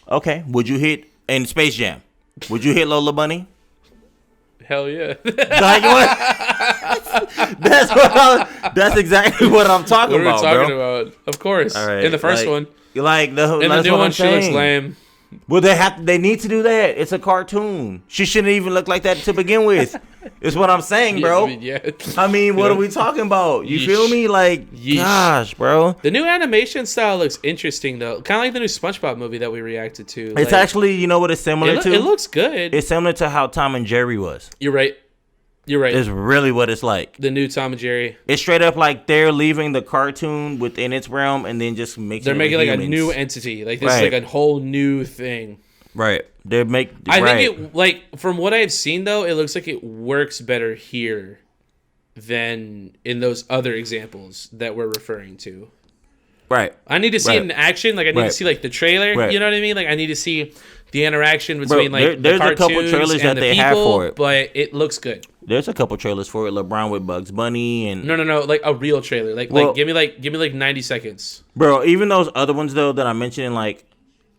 Okay, would you hit in Space Jam? Would you hit Lola Bunny? Hell yeah! Like what? That's exactly what I'm talking about. What are we talking about? Of course. All right, in the first one. Like the in the new one, she looks lame. Well, they need to do that. It's a cartoon. She shouldn't even look like that to begin with. It's what I'm saying, bro. I mean, what are we talking about? You feel me? Like, gosh, bro. The new animation style looks interesting, though. Kind of like the new SpongeBob movie that we reacted to. It's actually, you know what it's similar to? It looks good. It's similar to how Tom and Jerry was. You're right. It's really what it's like. The new Tom and Jerry. It's straight up like they're leaving the cartoon within its realm and then just making They're making like humans. A new entity. Like this is like a whole new thing. Right. I think it, like, from what I've seen, though, it looks like it works better here than in those other examples that we're referring to. Right. I need to see it in action. Like, I need to see, like, the trailer. Right. You know what I mean? Like, I need to see the interaction between, like, the cartoons a couple trailers that they have for it. But it looks good. There's a couple trailers for it. LeBron with Bugs Bunny and... No. Like, a real trailer. Like, give me 90 seconds. Bro, even those other ones, though, that I'm mentioning, like...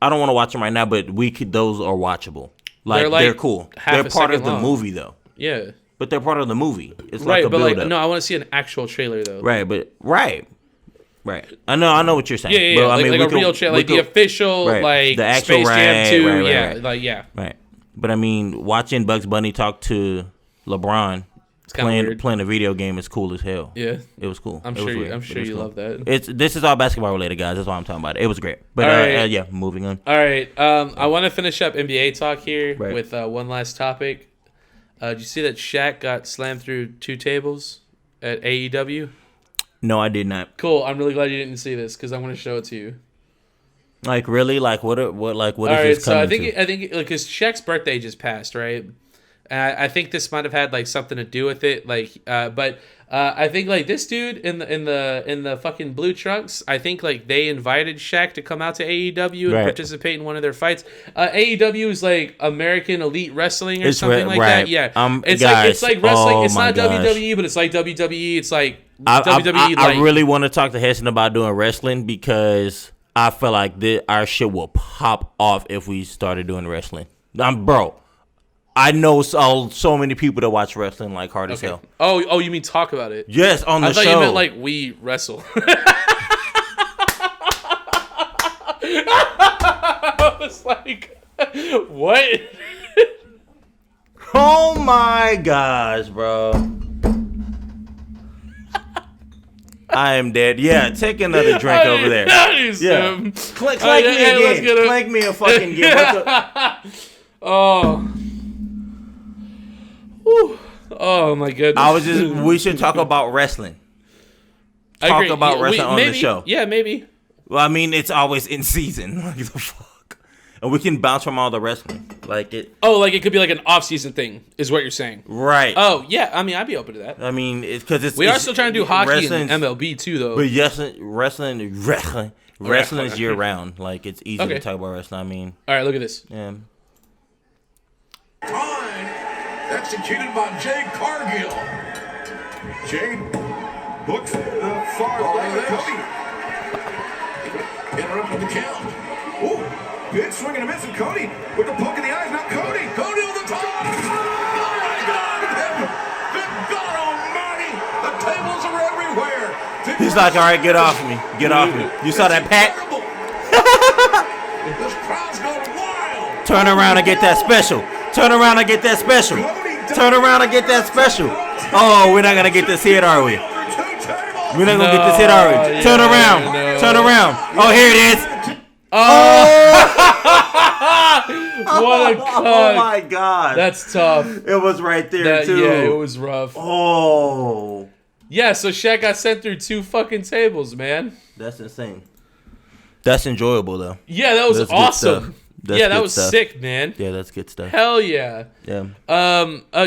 I don't want to watch them right now, but those are watchable. Like they're cool. They're part of the movie, though. Yeah. But they're part of the movie. It's right, like a build-up. Like, no, I want to see an actual trailer, though. Right, but... Right. I know what you're saying. Yeah. But, I mean, like a real trailer. Like the official, like, the actual Space Jam 2. Right. But, I mean, watching Bugs Bunny talk to LeBron... Playing a video game is cool as hell. Yeah, it was cool. I'm sure you love that. This is all basketball related, guys. That's why I'm talking about it. It was great. But yeah, moving on. All right, I want to finish up NBA talk here with one last topic. Did you see that Shaq got slammed through 2 tables at AEW? No, I did not. Cool. I'm really glad you didn't see this because I want to show it to you. Like really? Like what is this coming to? I think because Shaq's birthday just passed, right? I think this might have had like something to do with it, like, but I think like this dude in the fucking blue trunks. I think like they invited Shaq to come out to AEW and participate in one of their fights. AEW is like American Elite Wrestling or something like that. Yeah, it's like wrestling. It's not WWE, but it's like WWE. It's like WWE. I really want to talk to Heston about doing wrestling because I feel like our shit will pop off if we started doing wrestling. Bro. I know so many people that watch wrestling like hard as hell. Oh, you mean talk about it? Yes, on the show. I thought you meant like we wrestle. I was like, what? Oh my gosh, bro. I am dead. Yeah, take another drink over there. Yeah. Clank me again. Clank me a fucking game. Oh. Whew. Oh my goodness! We should talk about wrestling. Talk about wrestling on the show. Yeah, maybe. Well, I mean, it's always in season. Like the fuck, and we can bounce from all the wrestling. Like it. Oh, like it could be like an off-season thing, is what you're saying, right? Oh yeah, I mean, I'd be open to that. I mean, it's because we are still trying to do hockey and MLB too, though. But yes, wrestling is year round. Like it's easy to talk about wrestling. I mean, all right, look at this. Yeah. Executed by Jade Cargill. Jade looks far left. Cody interrupted the count. Ooh, big swing and a miss, and Cody with the poke in the eyes. Now Cody on the top. Oh my God! Good God Almighty! The tables are everywhere. He's like, all right, get off me. Get off me. You saw that, Pat? This crowd's going wild. Turn around and get that special. Turn around and get that special. Turn around and get that special. Oh, we're not going to get this hit, are we? We're not going to get this hit, are we? Turn around. No. Turn around. Oh, here it is. Oh. What a cut. Oh, my God. That's tough. It was right there, too. Yeah, it was rough. Oh. Yeah, so Shaq got sent through 2 fucking tables, man. That's insane. That's enjoyable, though. Yeah, that was awesome. that was stuff. sick, man. Yeah, that's good stuff. Hell yeah. Yeah.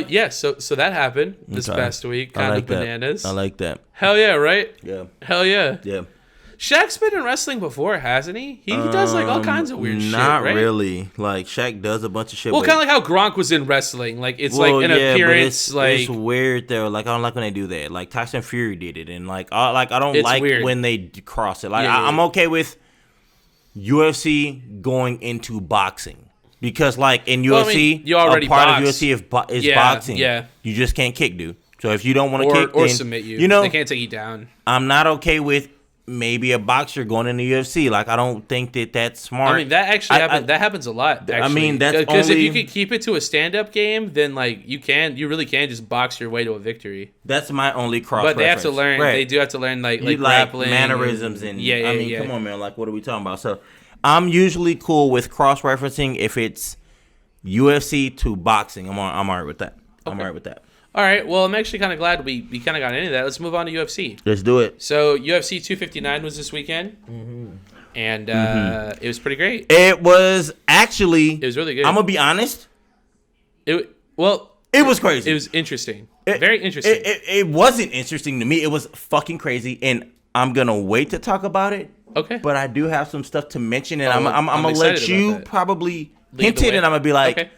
Yeah. So that happened this past week. Kind of bananas. I like that. Hell yeah, right? Yeah. Hell yeah. Yeah. Shaq's been in wrestling before, hasn't he? He does like all kinds of weird shit, right? Not really. Like Shaq does a bunch of shit. Well, kind of like how Gronk was in wrestling. Like it's like an appearance. It's weird though. Like I don't like when they do that. Like Tyson Fury did it, and like I don't like weird. when they cross it. Like I'm okay with UFC going into boxing because like in UFC, you already a part box. of UFC is boxing. Yeah. You just can't kick, dude. So if you don't want to kick, or then, submit you, they can't take you down. I'm not okay with maybe a boxer going into UFC. Like I don't think that's smart. I mean, that actually happens. That happens a lot. Actually. I mean, that's because only, if you could keep it to a stand-up game, then like you really can just box your way to a victory. That's my only cross. But they reference. have to learn. Right. They do have to learn like grappling, mannerisms, and yeah. I mean, come on, man. Like, what are we talking about? So, I'm usually cool with cross referencing if it's UFC to boxing. I'm alright with that. Okay. I'm alright with that. All right. Well, I'm actually kind of glad we kind of got into that. Let's move on to UFC. Let's do it. So UFC 259 was this weekend, and it was pretty great. It was really good. I'm gonna be honest. It was crazy. It was interesting. Very interesting. It wasn't interesting to me. It was fucking crazy, and I'm gonna wait to talk about it. Okay. But I do have some stuff to mention, and I'm gonna let you probably hint it, and I'm gonna be like. Okay.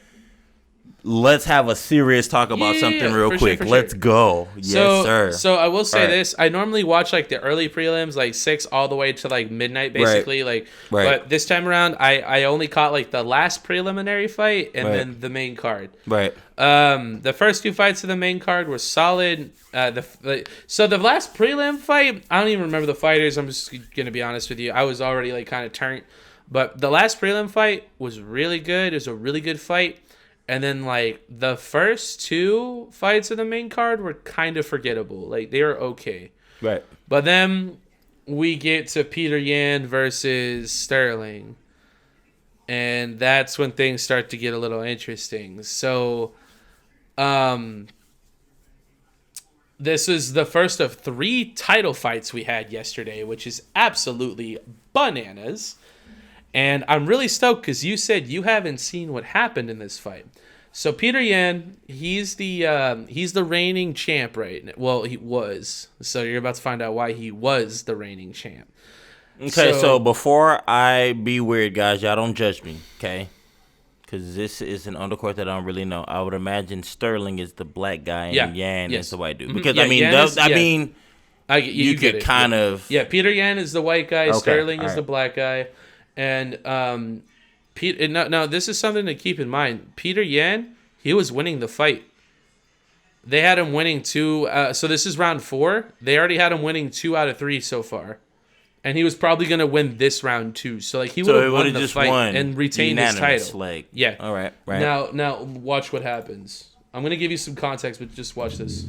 Let's have a serious talk about something real quick. Let's go. Yes, sir. So I will say this. I normally watch like the early prelims, like 6 all the way to like midnight, basically. Right. But this time around, I only caught like the last preliminary fight and then the main card. Right. The first 2 fights of the main card were solid. So the last prelim fight, I don't even remember the fighters. I'm just gonna be honest with you. I was already like kind of turned. But the last prelim fight was really good. It was a really good fight. And then, like, the first 2 fights of the main card were kind of forgettable. Like, they were okay. Right. But then we get to Peter Yan versus Sterling. And that's when things start to get a little interesting. So, this is the first of 3 title fights we had yesterday, which is absolutely bananas. And I'm really stoked because you said you haven't seen what happened in this fight. So Peter Yan, he's the reigning champ, right? Well, he was. So you're about to find out why he was the reigning champ. Okay, so before I be weird, guys, y'all don't judge me, okay? Because this is an undercourt that I don't really know. I would imagine Sterling is the black guy and Yan is the white dude. Because you could kind of. Yeah, Peter Yan is the white guy. Okay, Sterling is the black guy. And now this is something to keep in mind. Peter Yan, he was winning the fight. They had him winning 2. So this is round 4. They already had him winning 2 out of 3 so far, and he was probably gonna win this round too. So like he would have won the fight and retained his title. Like, yeah. All right. Right. Now watch what happens. I'm gonna give you some context, but just watch this.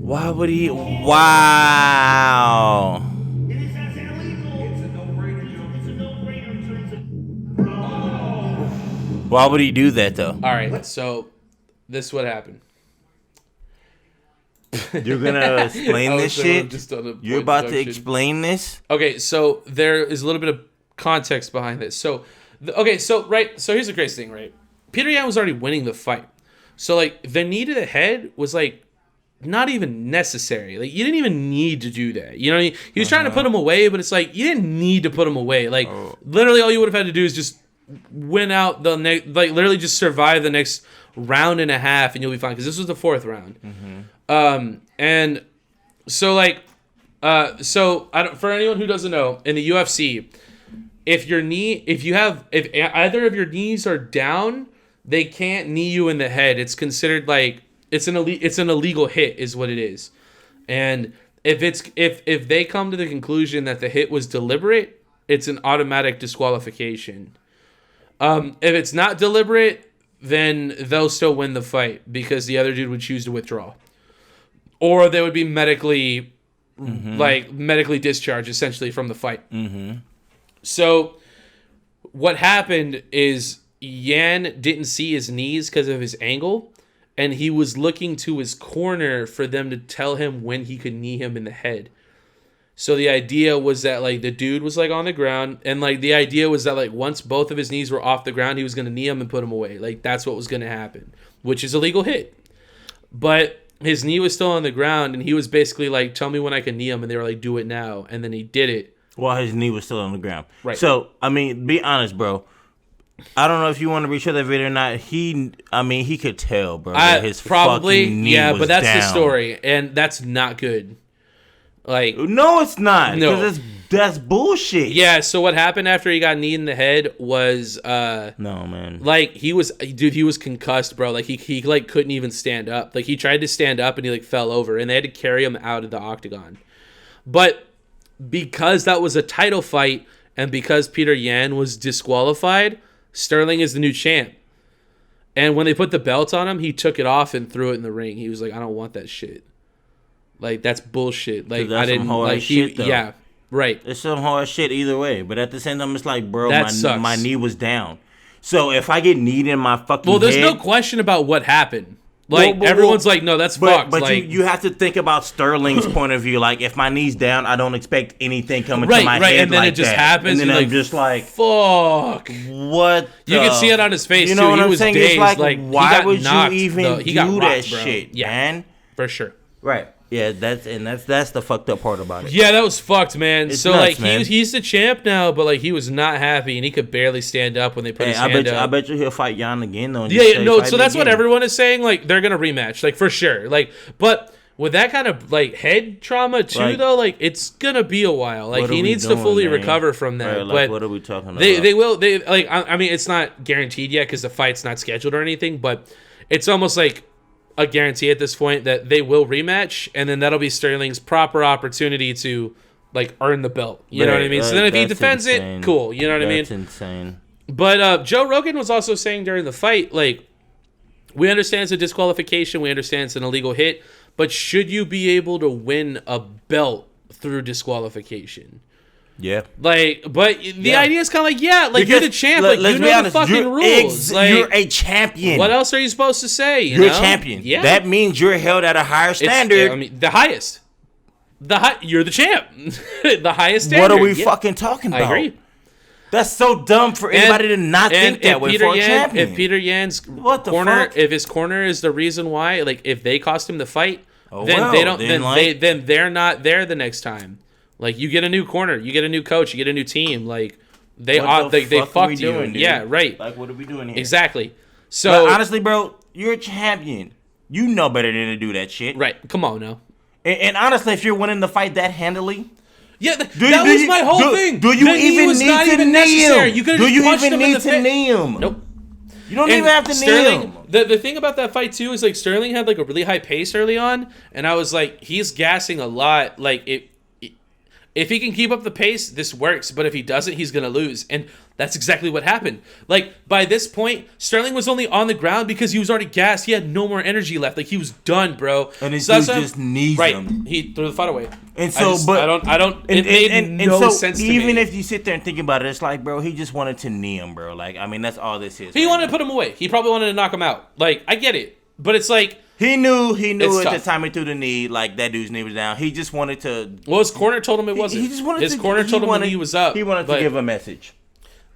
Why would he? Wow. Why would he do that though? All right, so this is what happened. You're gonna explain this shit? You're about to explain this? Okay, so there is a little bit of context behind this. So here's the crazy thing, right? Peter Yan was already winning the fight. So like the knee to the head was like not even necessary. Like you didn't even need to do that. You know what I mean? He was trying to put him away, but it's like you didn't need to put him away. Like literally all you would have had to do is just win out the next, like literally just survive the next round and a half and you'll be fine, because this was the 4th round. And so like for anyone who doesn't know, in the UFC, if either of your knees are down, they can't knee you in the head. It's considered like it's an illegal hit is what it is. And if they come to the conclusion that the hit was deliberate, it's an automatic disqualification. If it's not deliberate, then they'll still win the fight because the other dude would choose to withdraw, or they would be medically discharged essentially from the fight. So what happened is Yan didn't see his knees because of his angle, and he was looking to his corner for them to tell him when he could knee him in the head. So the idea was that, like, the dude was, like, on the ground, and, like, the idea was that, like, once both of his knees were off the ground, he was going to knee him and put him away. Like, that's what was going to happen, which is a legal hit. But his knee was still on the ground, and he was basically like, tell me when I can knee him, and they were like, do it now. And then he did it. While his knee was still on the ground. Right. So, I mean, be honest, bro. I don't know if you want to reshow that video or not. He could tell, bro. That his probably, fucking knee was but that's down. the story, and that's not good. Like, no, it's not. No, because that's bullshit. Yeah. So what happened after he got kneed in the head was, no, man. like, he was concussed, bro. Like he like couldn't even stand up. Like he tried to stand up and he like fell over, and they had to carry him out of the octagon. But because that was a title fight, and because Peter Yan was disqualified, Sterling is the new champ. And when they put the belt on him, he took it off and threw it in the ring. He was like, I don't want that shit. Like, that's bullshit. Like, I didn't like shit, though. Yeah, right. It's some hard shit either way. But at the same time, it's like, bro, Sucks. my knee was down. So if I get kneed in my fucking there's head, no question about what happened. Like, everyone's like, no, that's fucked. But like, you have to think about Sterling's point of view. Like, if my knee's down, I don't expect anything coming to my head and then like it just that. happens. And then I'm like, just like, fuck. What? You can see it on his face, you know too. What he I'm was saying? dazed. It's like, he why got would knocked, you even he got do rocked, that bro. shit, Yeah, man? For sure. Right. Yeah, that's the fucked up part about it. Yeah, that was fucked, man. It's so nuts, like man. he's the champ now, but like he was not happy and he could barely stand up when they put his hand up. I bet you he'll fight Jan again though. Yeah, no. So that's what everyone is saying. Like they're gonna rematch, like for sure. Like, but with that kind of like head trauma too, like, though, like it's gonna be a while. Like he needs to fully recover from that. Right, like, but what are we talking about? They will. They like. I mean, it's not guaranteed yet because the fight's not scheduled or anything. But it's almost like a guarantee at this point that they will rematch, and then that'll be Sterling's proper opportunity to like earn the belt. You know what I mean? So then if he defends it, cool. You know what I mean? That's insane. But Joe Rogan was also saying during the fight, like, we understand it's a disqualification, we understand it's an illegal hit, but should you be able to win a belt through disqualification? Yeah. Like, but the idea is kind of like, yeah, like, you're the champ. Like, you know the fucking rules. Like, you're a champion. What else are you supposed to say? You're a champion. Yeah. That means you're held at a higher standard. I mean, the highest. You're the champ. The highest standard. What are we fucking talking about? I agree. That's so dumb for anybody to not think that way for a champion. If Peter Yan's corner, if his corner is the reason why, like, if they cost him the fight, then they're not there the next time. Like, you get a new corner, you get a new coach, you get a new team. Like, they fucked you. Yeah, right. Like, what are we doing here? Exactly. So but honestly, bro, you're a champion. You know better than to do that shit. Right. Come on now. And honestly, if you're winning the fight that handily. Yeah, that was my whole thing. Do you even need to knee him? You could have just punched him in the face. Knee him? Nope. You don't even have to knee him. The thing about that fight too is like Sterling had like a really high pace early on, and I was like, he's gassing a lot. Like if he can keep up the pace, this works. But if he doesn't, he's gonna lose. And that's exactly what happened. Like, by this point, Sterling was only on the ground because he was already gassed. He had no more energy left. Like, he was done, bro. And he just knees him. Right. He threw the fight away. And so, it made no sense to me. Even if you sit there and think about it, it's like, bro, he just wanted to knee him, bro. Like, I mean, that's all this is. He wanted to put him away. He probably wanted to knock him out. Like, I get it. But it's like... He knew at the time he threw the knee, like, that dude's knee was down. He just wanted to... Well, his corner told him it wasn't. His corner told him the knee was up. He wanted to give a message.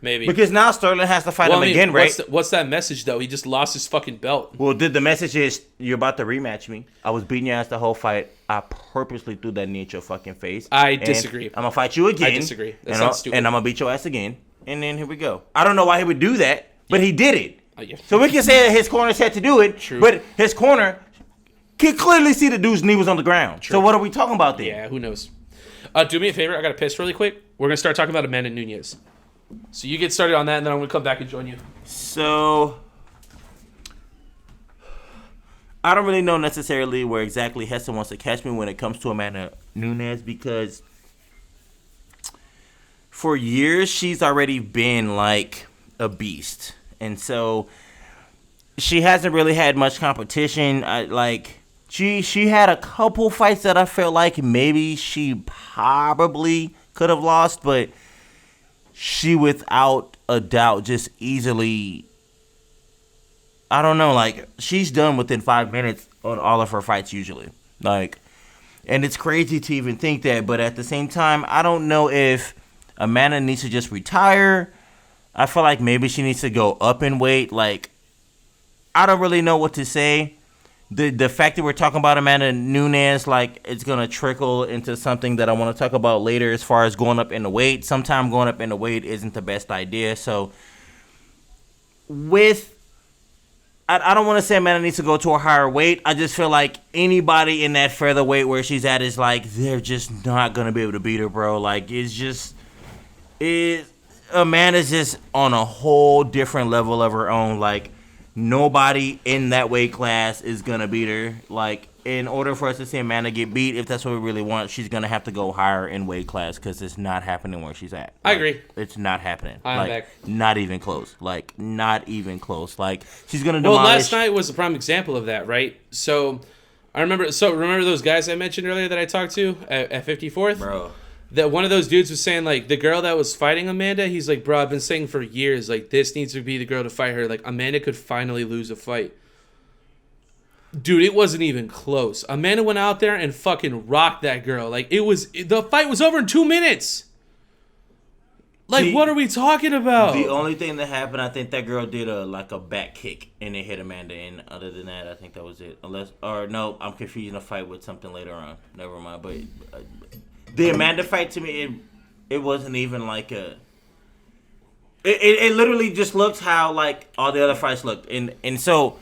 Maybe. Because now Sterling has to fight him again, right? What's that message, though? He just lost his fucking belt. Well, the message is, you're about to rematch me. I was beating your ass the whole fight. I purposely threw that knee at your fucking face. I disagree. I'm going to fight you again. I disagree. That sounds stupid. And I'm going to beat your ass again. And then here we go. I don't know why he would do that, but he did it. Yeah. So we can say that his corner said to do it, True. but his corner can clearly see the dude's knee was on the ground. True. So what are we talking about there? Yeah, who knows? Do me a favor. I got to piss really quick. We're going to start talking about Amanda Nunes. So you get started on that, and then I'm going to come back and join you. So I don't really know necessarily where exactly Heston wants to catch me when it comes to Amanda Nunes, because for years she's already been like a beast. And so she hasn't really had much competition. She had a couple fights that I felt like maybe she probably could have lost, but she without a doubt just easily, I don't know, like, she's done within 5 minutes on all of her fights usually. Like, and it's crazy to even think that, but at the same time, I don't know if Amanda needs to just retire. I feel like maybe she needs to go up in weight. Like, I don't really know what to say. The fact that we're talking about Amanda Nunes, like, it's going to trickle into something that I want to talk about later as far as going up in the weight. Sometimes going up in the weight isn't the best idea. So, I don't want to say Amanda needs to go to a higher weight. I just feel like anybody in that featherweight where she's at is like, they're just not going to be able to beat her, bro. Like, Amanda's just on a whole different level of her own. Like, nobody in that weight class is going to beat her. Like, in order for us to see Amanda get beat, if that's what we really want, she's going to have to go higher in weight class because it's not happening where she's at. I agree. It's not happening. I'm back. back. Not even close. Like, not even close. Like, she's going to demolish. demolish. Last night was a prime example of that, right? So, remember those guys I mentioned earlier that I talked to at 54th? Bro. That one of those dudes was saying, like, the girl that was fighting Amanda, he's like, bro, I've been saying for years, like, this needs to be the girl to fight her. Like, Amanda could finally lose a fight. Dude, it wasn't even close. Amanda went out there and fucking rocked that girl. Like, the fight was over in 2 minutes. Like, what are we talking about? The only thing that happened, I think that girl did a back kick and it hit Amanda. And other than that, I think that was it. No, I'm confusing a fight with something later on. Never mind. But the Amanda fight, to me, it wasn't even like a... It literally just looks how, like, all the other fights looked. And so,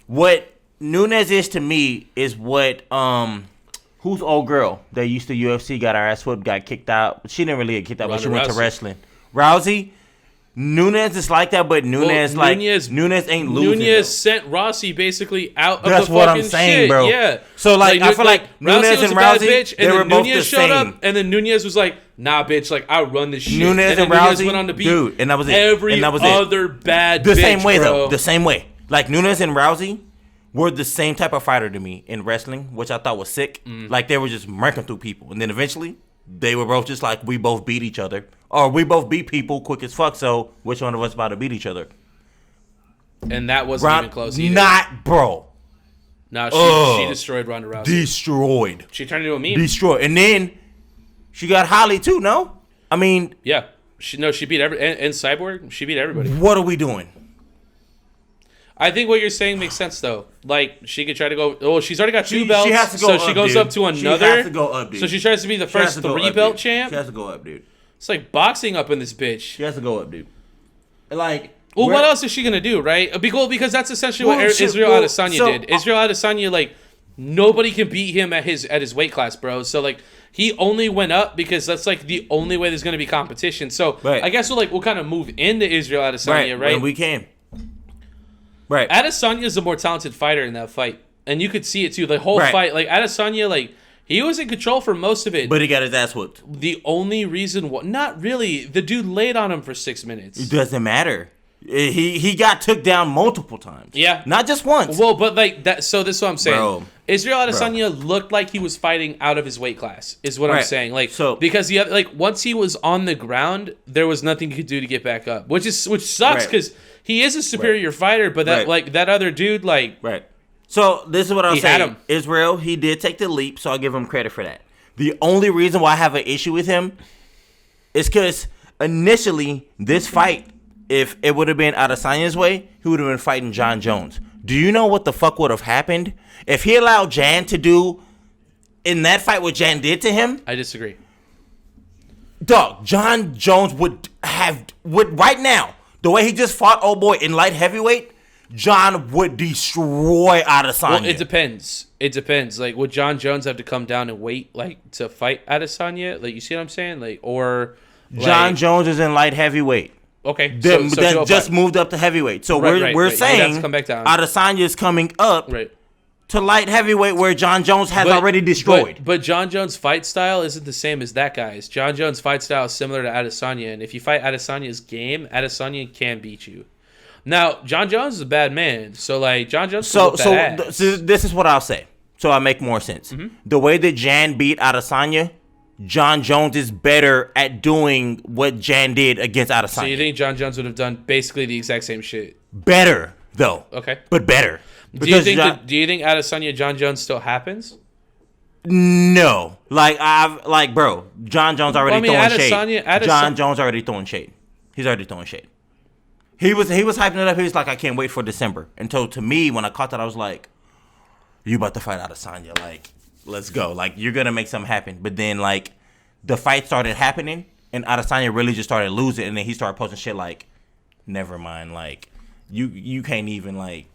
what Nunes is to me is what... Who's old girl that used to UFC, got her ass whooped, got kicked out? She didn't really get kicked out, but she went to wrestling. Rousey? Nunes is like that, but Nunes ain't losing. Nunes sent Rossi basically out of the fucking shit. That's what I'm saying, bro. Yeah. So, like, I feel like Nunes and Rousey, bitch, they were both the Nunes showed same. Up, and then Nunes was like, nah, bitch, like, I run this shit. Nunes and Rousey went on to beat dude, and that was it. Every other bad bitch, the same way, bro. though. The same way. Like, Nunes and Rousey were the same type of fighter to me in wrestling, which I thought was sick. Like, they were just murking through people. And then eventually, they were both just like, we both beat each other. Or we both beat people quick as fuck, so which one of us about to beat each other? And that wasn't even close either. Not, bro. No, she destroyed Ronda Rousey. Destroyed. She turned into a meme. Destroyed. And then, she got Holly too, no? I mean... Yeah. She beat and Cyborg. She beat everybody. What are we doing? I think what you're saying makes sense, though. Like, she could try to go... Oh, she's already got 2 belts. She has to go so up, she goes dude. up to another. She has to go up, dude. So she tries to be the first 3-belt champ. She has to go up, dude. It's like boxing up in this bitch. She has to go up, dude. Like... Well, what else is she going to do, right? Because that's essentially what Israel Adesanya did. Israel Adesanya, like, nobody can beat him at his weight class, bro. So, like, he only went up because that's, like, the only way there's going to be competition. So, I guess we'll kind of move into Israel Adesanya, right? When we can. Right. Adesanya is the more talented fighter in that fight. And you could see it, too. The whole fight, like, Adesanya, like, he was in control for most of it. But he got his ass whooped. The only reason... Not really. The dude laid on him for 6 minutes. It doesn't matter. He got took down multiple times. Yeah. Not just once. Well, but, like, that. So this is what I'm saying. Bro. Israel Adesanya looked like he was fighting out of his weight class, is what I'm saying. Like, so, because once he was on the ground, there was nothing he could do to get back up. Which sucks because he is a superior fighter, but that other dude, like... Right. So, this is what I'll say. Had him. Israel, he did take the leap, so I'll give him credit for that. The only reason why I have an issue with him is because initially, this fight, if it would have been Adesanya's way, he would have been fighting John Jones. Do you know what the fuck would have happened if he allowed Jan to do in that fight what Jan did to him? I disagree. Dog, John Jones would right now, the way he just fought old boy in light heavyweight, John would destroy Adesanya. Well, it depends. It depends. Like, would John Jones have to come down and wait, like, to fight Adesanya? Like, you see what I'm saying? Like, or... John Jones is in light heavyweight. Okay. So just moved up to heavyweight. So we're saying come back down. Adesanya is coming up to light heavyweight where John Jones has already destroyed. But John Jones' fight style isn't the same as that guy's. John Jones' fight style is similar to Adesanya, and if you fight Adesanya's game, Adesanya can beat you. Now, John Jones is a bad man, so like John Jones. So this is what I'll say. So I make more sense. Mm-hmm. The way that Jan beat Adesanya John Jones is better at doing what Jan did against Adesanya. So you think John Jones would have done basically the exact same shit? Better, though. Okay. But better. Do you think Adesanya John Jones still happens? No. Bro, John Jones already throwing shade. John Jones already throwing shade. He's already throwing shade. He was hyping it up. He was like, I can't wait for December. And so to me, when I caught that, I was like, you about to fight Adesanya. Like, let's go. Like, you're going to make something happen. But then, like, the fight started happening, and Adesanya really just started losing. And then he started posting shit like, never mind. Like, you can't even, like,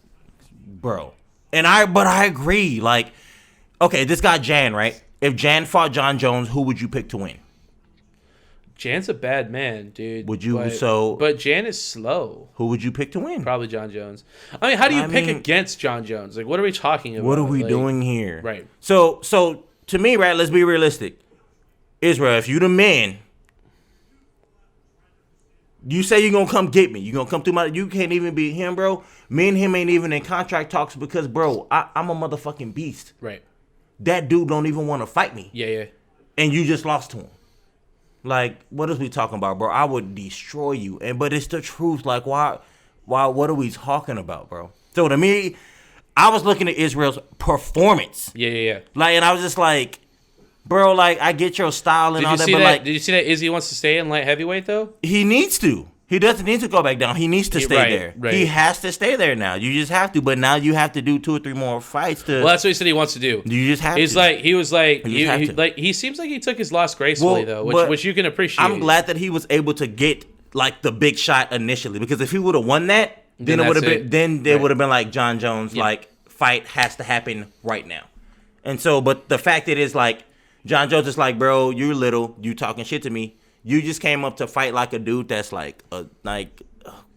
bro. But I agree. Like, okay, this guy Jan, right? If Jan fought John Jones, who would you pick to win? Jan's a bad man, dude. Would you But Jan is slow. Who would you pick to win? Probably John Jones. I mean, how do you pick against John Jones? Like, what are we talking about? What are we doing here? Right. So to me, right, let's be realistic. Israel, if you the man, you say you're gonna come get me. You're gonna come through you can't even beat him, bro. Me and him ain't even in contract talks because, bro, I'm a motherfucking beast. Right. That dude don't even want to fight me. Yeah. And you just lost to him. Like, what is we talking about, bro? I would destroy you. But it's the truth. Like, why, what are we talking about, bro? So to me, I was looking at Israel's performance. Yeah. Like, and I was just like, bro, like, I get your style and all that, but like, did you see that Izzy wants to stay in light heavyweight though? He needs to. He doesn't need to go back down. He needs to stay there. Right. He has to stay there now. You just have to. But now you have to do 2 or 3 more fights to. Well, that's what he said he wants to do. You just have to. He seems like he took his loss gracefully though, which you can appreciate. I'm glad that he was able to get like the big shot initially, because if he would have won that, then it would have been. Then there would have been like John Jones like fight has to happen right now. And so, but the fact that it's like John Jones is like, bro, you're little, you talking shit to me. You just came up to fight like a dude that's like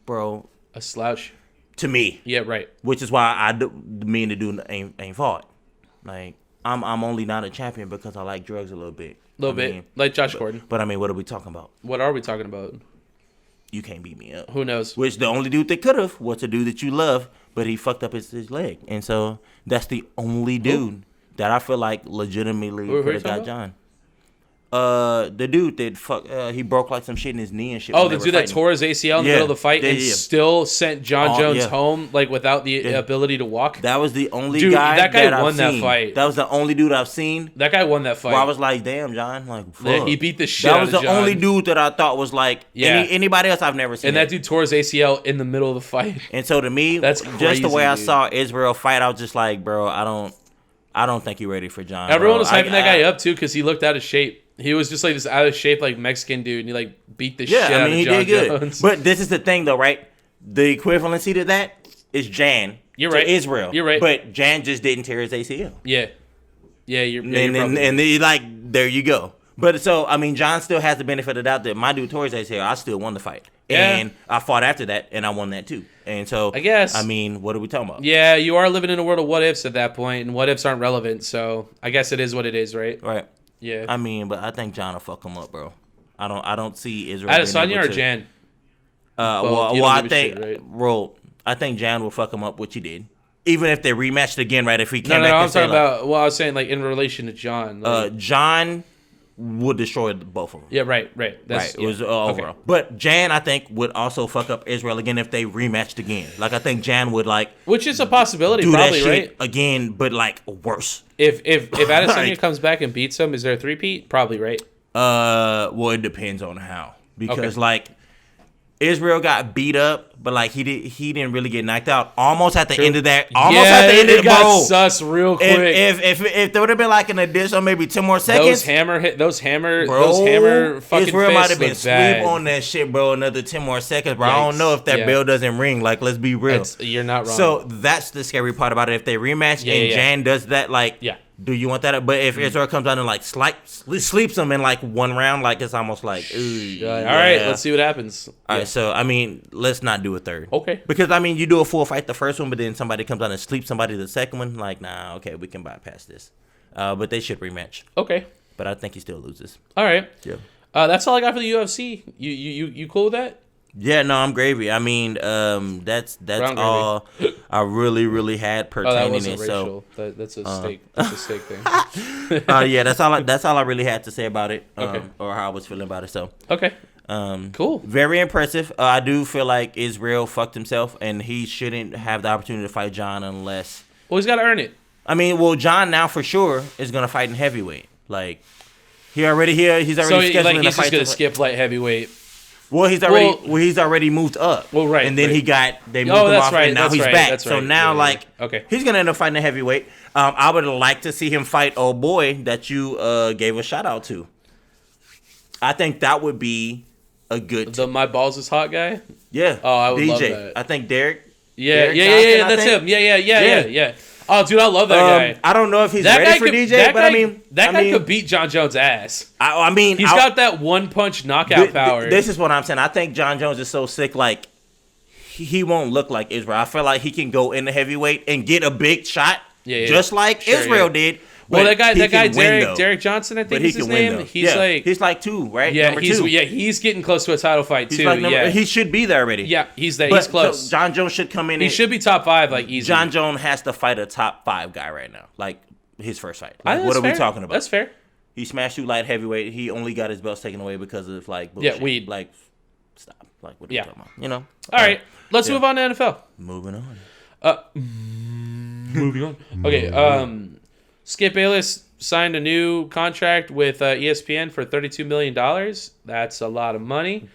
bro, a slouch to me. Yeah, right. Which is why me and the dude ain't fought. Like, I'm only not a champion because I like drugs a little bit. Like Josh Gordon. But I mean, what are we talking about? What are we talking about? You can't beat me up. Who knows? Which the only dude that could have was the dude that you love, but he fucked up his leg, and so that's the only dude that I feel like legitimately could have got John. The dude that he broke like some shit in his knee and shit. Oh, the dude that tore his ACL in the middle of the fight and still sent John Jones home, like without the ability to walk. That was the only guy that won that fight. That was the only dude I've seen. That guy won that fight. Where I was like, damn, John, like, fuck. He beat the shit out of John. That was the only dude that I thought was like anybody else I've never seen. And that dude tore his ACL in the middle of the fight. And so to me, that's crazy, just the way I saw Israel fight, I was just like, bro, I don't think you're ready for John. Everyone was hyping that guy up too because he looked out of shape. He was just like this out of shape, like Mexican dude, and he like beat the shit out of John Jones. But this is the thing, though, right? The equivalency to that is Jan. You're right. Israel. You're right. But Jan just didn't tear his ACL. Yeah. You're and like there you go. But so I mean, John still has the benefit of the doubt that my dude tore his ACL. I still won the fight, and I fought after that, and I won that too. And so I guess, I mean, what are we talking about? Yeah, you are living in a world of what ifs at that point, and what ifs aren't relevant. So I guess it is what it is, right? Right. Yeah. I mean, but I think John will fuck him up, bro. I don't see Israel. Adesanya or Jan? I think Jan will fuck him up, which he did. Even if they rematched again, right? If he came back I'm talking about. Well, I was saying like in relation to John. Like, John would destroy both of them. Yeah, right. It was overall. Okay. But Jan, I think, would also fuck up Israel again if they rematched again. Like, I think Jan would like, which is a possibility, do probably, that shit right? again, but like worse. If Adesanya comes back and beats him, is there a 3-peat? Probably, right? Well, it depends on how, because like Israel got beat up, but like he didn't really get knocked out. Almost at the end of that. It got sus real quick. If there would have been like an additional maybe 10 more seconds, those hammer fucking Israel might have been bad. sweep on that shit, bro. Another 10 more seconds, bro. Yikes. I don't know if that bell doesn't ring. Like, let's be real. You're not wrong. So that's the scary part about it. If they rematch Jan does that, like, do you want that? But if Israel comes out and like sleeps him in like one round, like it's almost like, all right, let's see what happens. All right, so I mean, let's not do a third. Okay. Because I mean, you do a full fight the first one, but then somebody comes out and sleeps somebody the second one. Like, nah, okay, we can bypass this. But they should rematch. Okay. But I think he still loses. All right. Yeah. That's all I got for the UFC. You cool with that? Yeah, no, I'm gravy. I mean, that's all. I really, really had pertaining that wasn't it. racial. So That's a steak. That's a steak thing. yeah, that's all I really had to say about it, Okay. or how I was feeling about it. So Okay. Cool. very impressive. I do feel like Israel fucked himself, and he shouldn't have the opportunity to fight John unless. Well, he's got to earn it. I mean, well, John now for sure is gonna fight in heavyweight. Like he's already scheduling He's a fight. just gonna skip light heavyweight. Well, he's already moved up. Well, right. And then right. they moved him off, right, and now he's right, back. that's So right. now, Yeah. Okay. he's gonna end up fighting a heavyweight. I would like to see him fight old boy that you gave a shout out to. I think that would be a good. The my balls is hot guy. Yeah. Oh, I would DJ. love that. I think Derek. Yeah. Derek Johnson, That's him. Yeah. Oh, dude, I love that guy. I don't know if he's That ready guy for could, DJ, that but guy, I mean, that guy could beat John Jones' ass. I mean, He's got that one punch knockout power. This is what I'm saying. I think John Jones is so sick, like he won't look like Israel. I feel like he can go in the heavyweight and get a big shot, just like Israel did. Well, but that guy win, Derek Johnson, I think he is his can win, name. though. He's like he's like 2, right? Yeah, Number 2. he's getting close to a title fight too. He should be there already. Yeah, he's there. But, He's close. So John Jones should come in. He should be top 5, like easy. John Jones has to fight a top 5 guy right now, like his first fight. I Like, think what are that's we fair. talking about? That's fair. He smashed you light heavyweight. He only got his belts taken away because of like bullshit. weed. Like, stop. Like, what are we talking about? You know. All right, let's move on to NFL. Moving on. Moving on. Okay. Skip Bayless signed a new contract with ESPN for $32 million. That's a lot of money.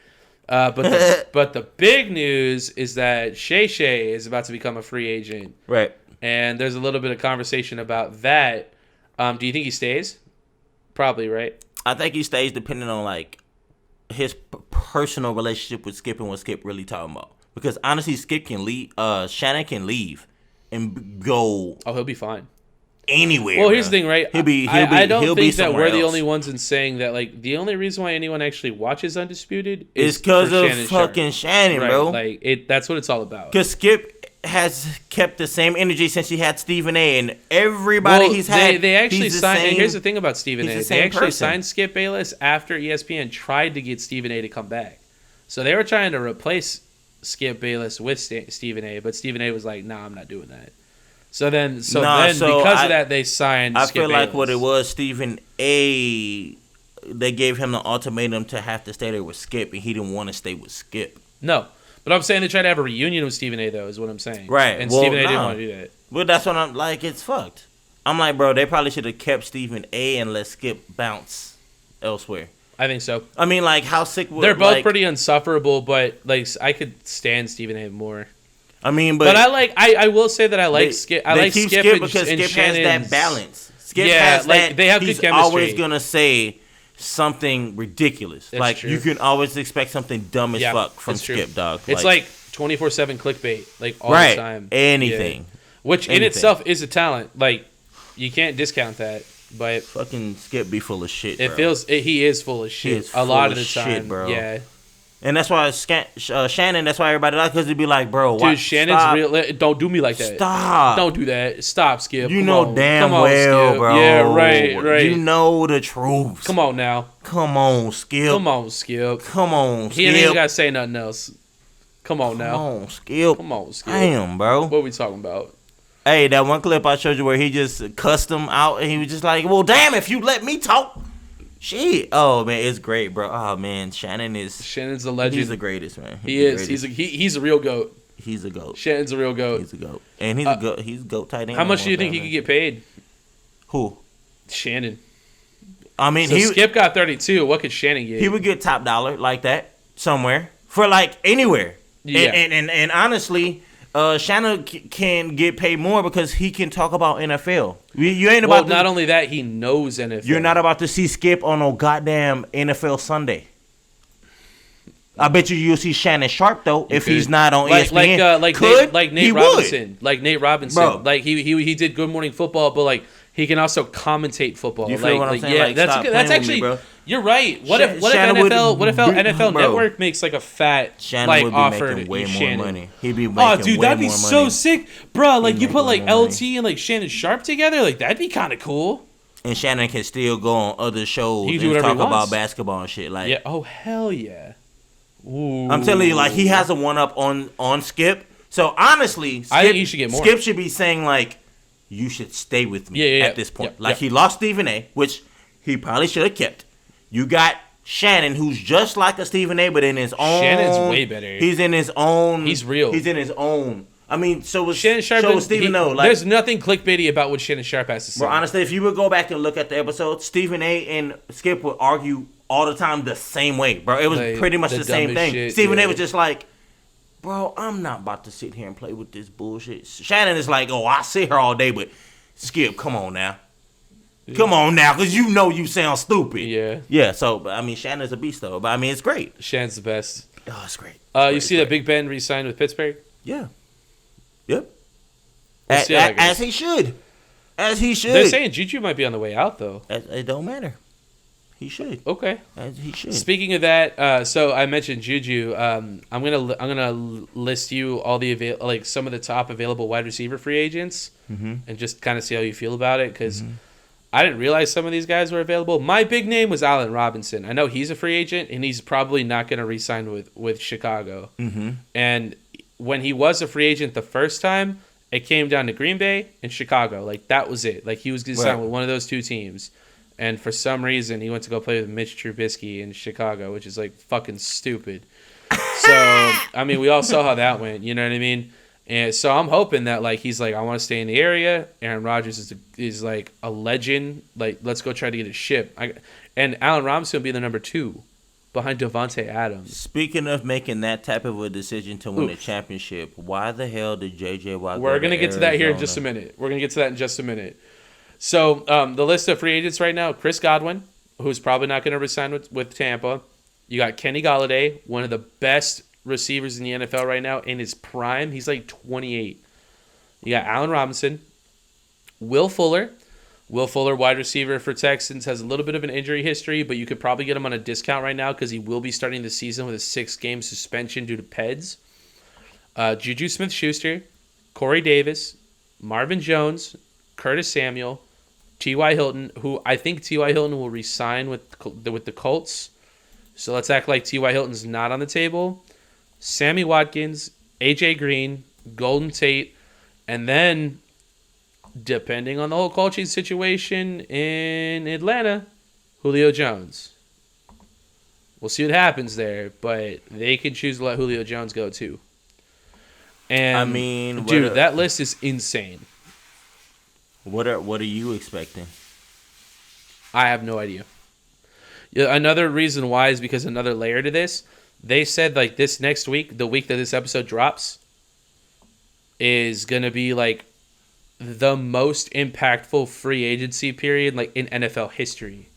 But the big news is that Shay is about to become a free agent. Right. And there's a little bit of conversation about that. Do you think he stays? Probably, right? I think he stays depending on like his personal relationship with Skip and what Skip really talking about. Because honestly, Skip can leave. Shannon can leave and go. Oh, he'll be fine. Anywhere. Well, here's the thing, right? I don't think that we're the only ones in saying that. Like, the only reason why anyone actually watches Undisputed is because of fucking Shannon, right? bro. Like, that's what it's all about. Because Skip has kept the same energy since he had Stephen A. And everybody he's had. They actually signed. Same, and here's the thing about Stephen A. They actually person. signed Skip Bayless after ESPN tried to get Stephen A. to come back. So they were trying to replace Skip Bayless with Stephen A. But Stephen A. was like, "Nah, I'm not doing that." So then because of that, they signed. I Skip feel Bayless. like what it was, Stephen A. They gave him the ultimatum to have to stay there with Skip, and he didn't want to stay with Skip. No, but I'm saying they tried to have a reunion with Stephen A. though, is what I'm saying. Right, And well, Stephen A. didn't want to do that. Well, that's what I'm like. It's fucked. I'm like, bro, they probably should have kept Stephen A. and let Skip bounce elsewhere. I think so. I mean, like, how sick would They're both like, pretty insufferable, but like I could stand Stephen A. more. I mean, but I will say that I like Skip. I like Skip because and Skip has that balance. Skip yeah, has like that. They have he's good chemistry. always gonna say something ridiculous. That's like true. you can always expect something dumb as fuck from Skip, dog. It's like 24/7 clickbait, like all the time. Anything. Yeah. Which in itself is a talent. Like you can't discount that. But fucking Skip be full of shit. It feels he is full of shit a lot of the time, shit, bro. Yeah. And that's why Shannon. That's why everybody likes because he'd be like, bro, dude, Shannon's real. Don't do me like that. Stop. Don't do that. Stop, Skip. You know damn well, Skip. bro. Yeah, right. You know the truth. Come on now. Come on, Skip. Come on, Skip. Skip. He ain't even gotta say nothing else. Come on now. Come on, Skip. Come on, Skip. Damn, bro. What are we talking about? Hey, that one clip I showed you where he just cussed him out and he was just like, well, damn, if you let me talk. Shit. Oh, man, it's great, bro. Oh, man, Shannon's a legend. He's the greatest, man. He's a real GOAT. He's a GOAT. Shannon's a real GOAT. He's a GOAT. And he's a GOAT tight end. How much do you think he could get paid? Who? Shannon. I mean, Skip got 32. What could Shannon get? He would get top dollar like that somewhere for like anywhere. Yeah. And honestly, Shannon can get paid more because he can talk about NFL. You ain't about. Not only that, he knows NFL. You're not about to see Skip on no goddamn NFL Sunday. I bet you'll see Shannon Sharp though if he's not on ESPN. Like Nate Robinson. Like Nate Robinson. Bro. Like he did Good Morning Football, but like he can also commentate football. You feel what I'm saying? Yeah, like, that's actually. Me, you're right. What if NFL Network makes like a fat Shannon would be offer making way Shannon. more money. He'd be making dude, way that'd be more so money. sick, bro. Like you put like LT and like Shannon Sharp together, like that'd be kind of cool. And Shannon can still go on other shows and talk about basketball and shit. Like, yeah, oh hell yeah. Ooh. I'm telling you, like he has a one up on Skip So honestly, I think he should get more. Skip should be saying like, you should stay with me at this point. He lost Stephen A, which he probably should have kept. You got Shannon, who's just like a Stephen A, but in his own. Shannon's way better. He's in his own. He's real. He's in his own. I mean, so was Shannon Sharp. So was Stephen O. Like, there's nothing clickbaity about what Shannon Sharp has to say. Bro, honestly, if you would go back and look at the episode, Stephen A. and Skip would argue all the time the same way, bro. It was pretty much the same thing. Shit, Stephen A. was just like, bro, I'm not about to sit here and play with this bullshit. Shannon is like, oh, I sit here all day, but Skip, come on now. Come on now, because you know you sound stupid. Yeah. Yeah, so, I mean, Shannon's a beast, though. But, I mean, it's great. Shannon's the best. Oh, it's great. You see that Big Ben re-signed with Pittsburgh? Yeah. Yep. We'll as he should. As he should. They're saying Juju might be on the way out, though. It don't matter. He should. Okay. As he should. Speaking of that, so I mentioned Juju. I'm gonna list you all the some of the top available wide receiver free agents, and just kind of see how you feel about it, because I didn't realize some of these guys were available. My big name was Allen Robinson. I know he's a free agent, and he's probably not going to re-sign with Chicago. And when he was a free agent the first time, it came down to Green Bay and Chicago. Like, that was it. Like, he was going to sign with one of those two teams. And for some reason, he went to go play with Mitch Trubisky in Chicago, which is, like, fucking stupid. So, I mean, we all saw how that went. You know what I mean? And so I'm hoping that, like, he's like, I want to stay in the area. Aaron Rodgers is like, a legend. Like, let's go try to get a ship. And Allen Robinson will be the number 2 behind Devontae Adams. Speaking of making that type of a decision to win a championship, why the hell did J.J. Watt We're going to get to that here in just a minute. So the list of free agents right now, Chris Godwin, who's probably not going to resign with Tampa. You got Kenny Golladay, one of the best receivers in the NFL right now in his prime. He's like 28. You got Allen Robinson, Will Fuller, wide receiver for Texans, has a little bit of an injury history, but you could probably get him on a discount right now because he will be starting the season with a 6-game suspension due to PEDs. Juju Smith-Schuster, Corey Davis, Marvin Jones, Curtis Samuel, T.Y. Hilton, who I think T.Y. Hilton will re-sign with the Colts. So let's act like T.Y. Hilton's not on the table. Sammy Watkins, A.J. Green, Golden Tate, and then, depending on the whole coaching situation in Atlanta, Julio Jones. We'll see what happens there, but they can choose to let Julio Jones go too. And I mean, dude, that list is insane. What are you expecting? I have no idea. Another reason why is because another layer to this. They said like this next week, the week that this episode drops, is gonna be like the most impactful free agency period like in NFL history.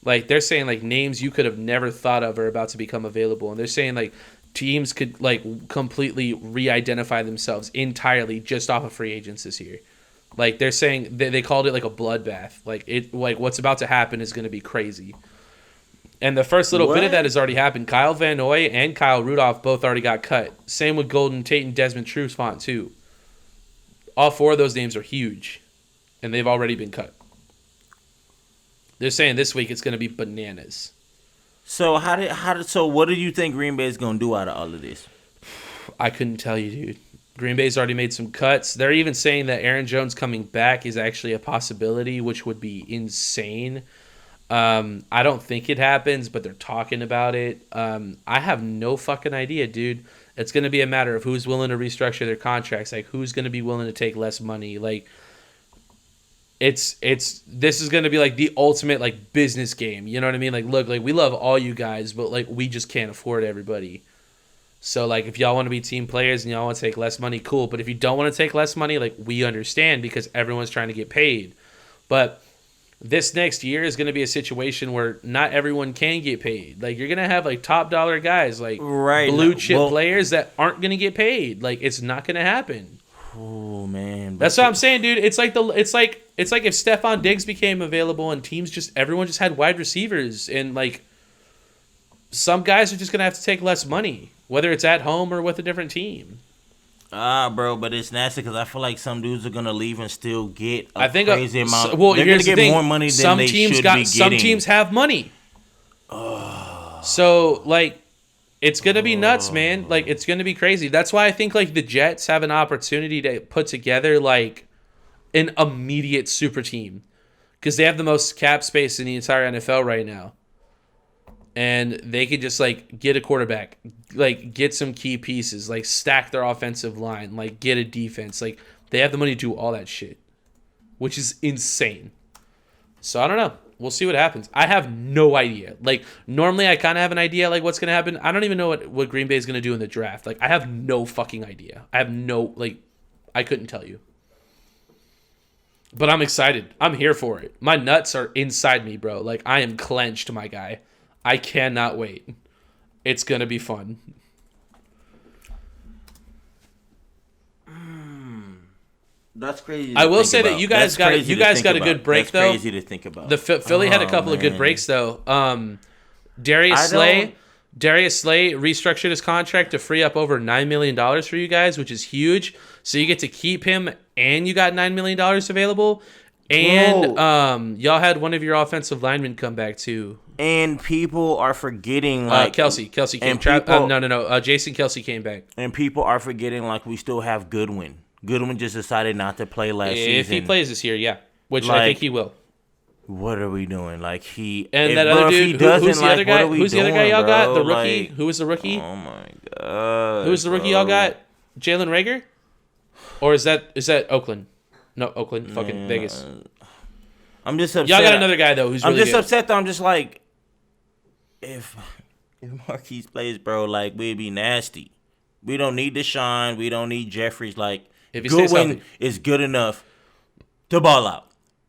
Like, they're saying like names you could have never thought of are about to become available, and they're saying like teams could like completely re-identify themselves entirely just off of free agents this year. Like, they're saying they called it like a bloodbath. Like what's about to happen is going to be crazy. And the first little bit of that has already happened. Kyle Van Noy and Kyle Rudolph both already got cut. Same with Golden Tate and Desmond Trufant too. All 4 of those names are huge, and they've already been cut. They're saying this week it's going to be bananas. So so what do you think Green Bay is going to do out of all of this? I couldn't tell you, dude. Green Bay's already made some cuts. They're even saying that Aaron Jones coming back is actually a possibility, which would be insane. I don't think it happens, but they're talking about it. I have no fucking idea, dude. It's going to be a matter of who's willing to restructure their contracts, like who's going to be willing to take less money. Like, this is going to be like the ultimate like business game. You know what I mean? Like, look, like we love all you guys, but like we just can't afford everybody. So like if y'all want to be team players and y'all want to take less money, cool. But if you don't want to take less money, like we understand because everyone's trying to get paid. But this next year is going to be a situation where not everyone can get paid. Like, you're going to have like top dollar guys, like blue chip players that aren't going to get paid. Like, it's not going to happen. Oh man, that's what I'm saying, dude. It's like it's like if Stephon Diggs became available and everyone just had wide receivers, and like some guys are just going to have to take less money, whether it's at home or with a different team. Bro, but it's nasty because I feel like some dudes are gonna leave and still get a crazy amount. Well, they're gonna get more money than they should be getting. Some teams have money. So, like, It's going to be nuts, man. Like, it's going to be crazy. That's why I think, like, the Jets have an opportunity to put together, like, an immediate super team. Because they have the most cap space in the entire NFL right now. And they could just, like, get a quarterback. Like, get some key pieces. Like, stack their offensive line. Like, get a defense. Like, they have the money to do all that shit. Which is insane. So, I don't know. We'll see what happens. I have no idea. Like, normally I kind of have an idea, like, what's going to happen. I don't even know what Green Bay is going to do in the draft. Like, I have no fucking idea. I have no, like, I couldn't tell you. But I'm excited. I'm here for it. My nuts are inside me, bro. Like, I am clenched, my guy. I cannot wait. It's going to be fun. That's crazy. I will say that you guys got a good break though. That's crazy to think about. The Philly had a couple of good breaks though. Darius Slay restructured his contract to free up over $9 million for you guys, which is huge. So you get to keep him, and you got $9 million available. And y'all had one of your offensive linemen come back too. And people are forgetting, like Kelsey came. Jason Kelsey came back. And people are forgetting, like, we still have Goodwin. Goodwin just decided not to play last season. If he plays this year, yeah, which I think he will. What are we doing? Like, that other dude. Who's the other guy? Who's the other guy y'all got? The rookie. Who was the rookie? Oh my god. Who's the rookie y'all got? Jalen Reagor, or is that Oakland? No, Oakland. Fucking Vegas. I'm just upset. Y'all got another guy though who's. I'm really just good. upset though. I'm just like, if Marquise plays, bro, like, we'd be nasty. We don't need Deshaun. We don't need Jeffries. Like, if he Goodwin is good enough to ball out.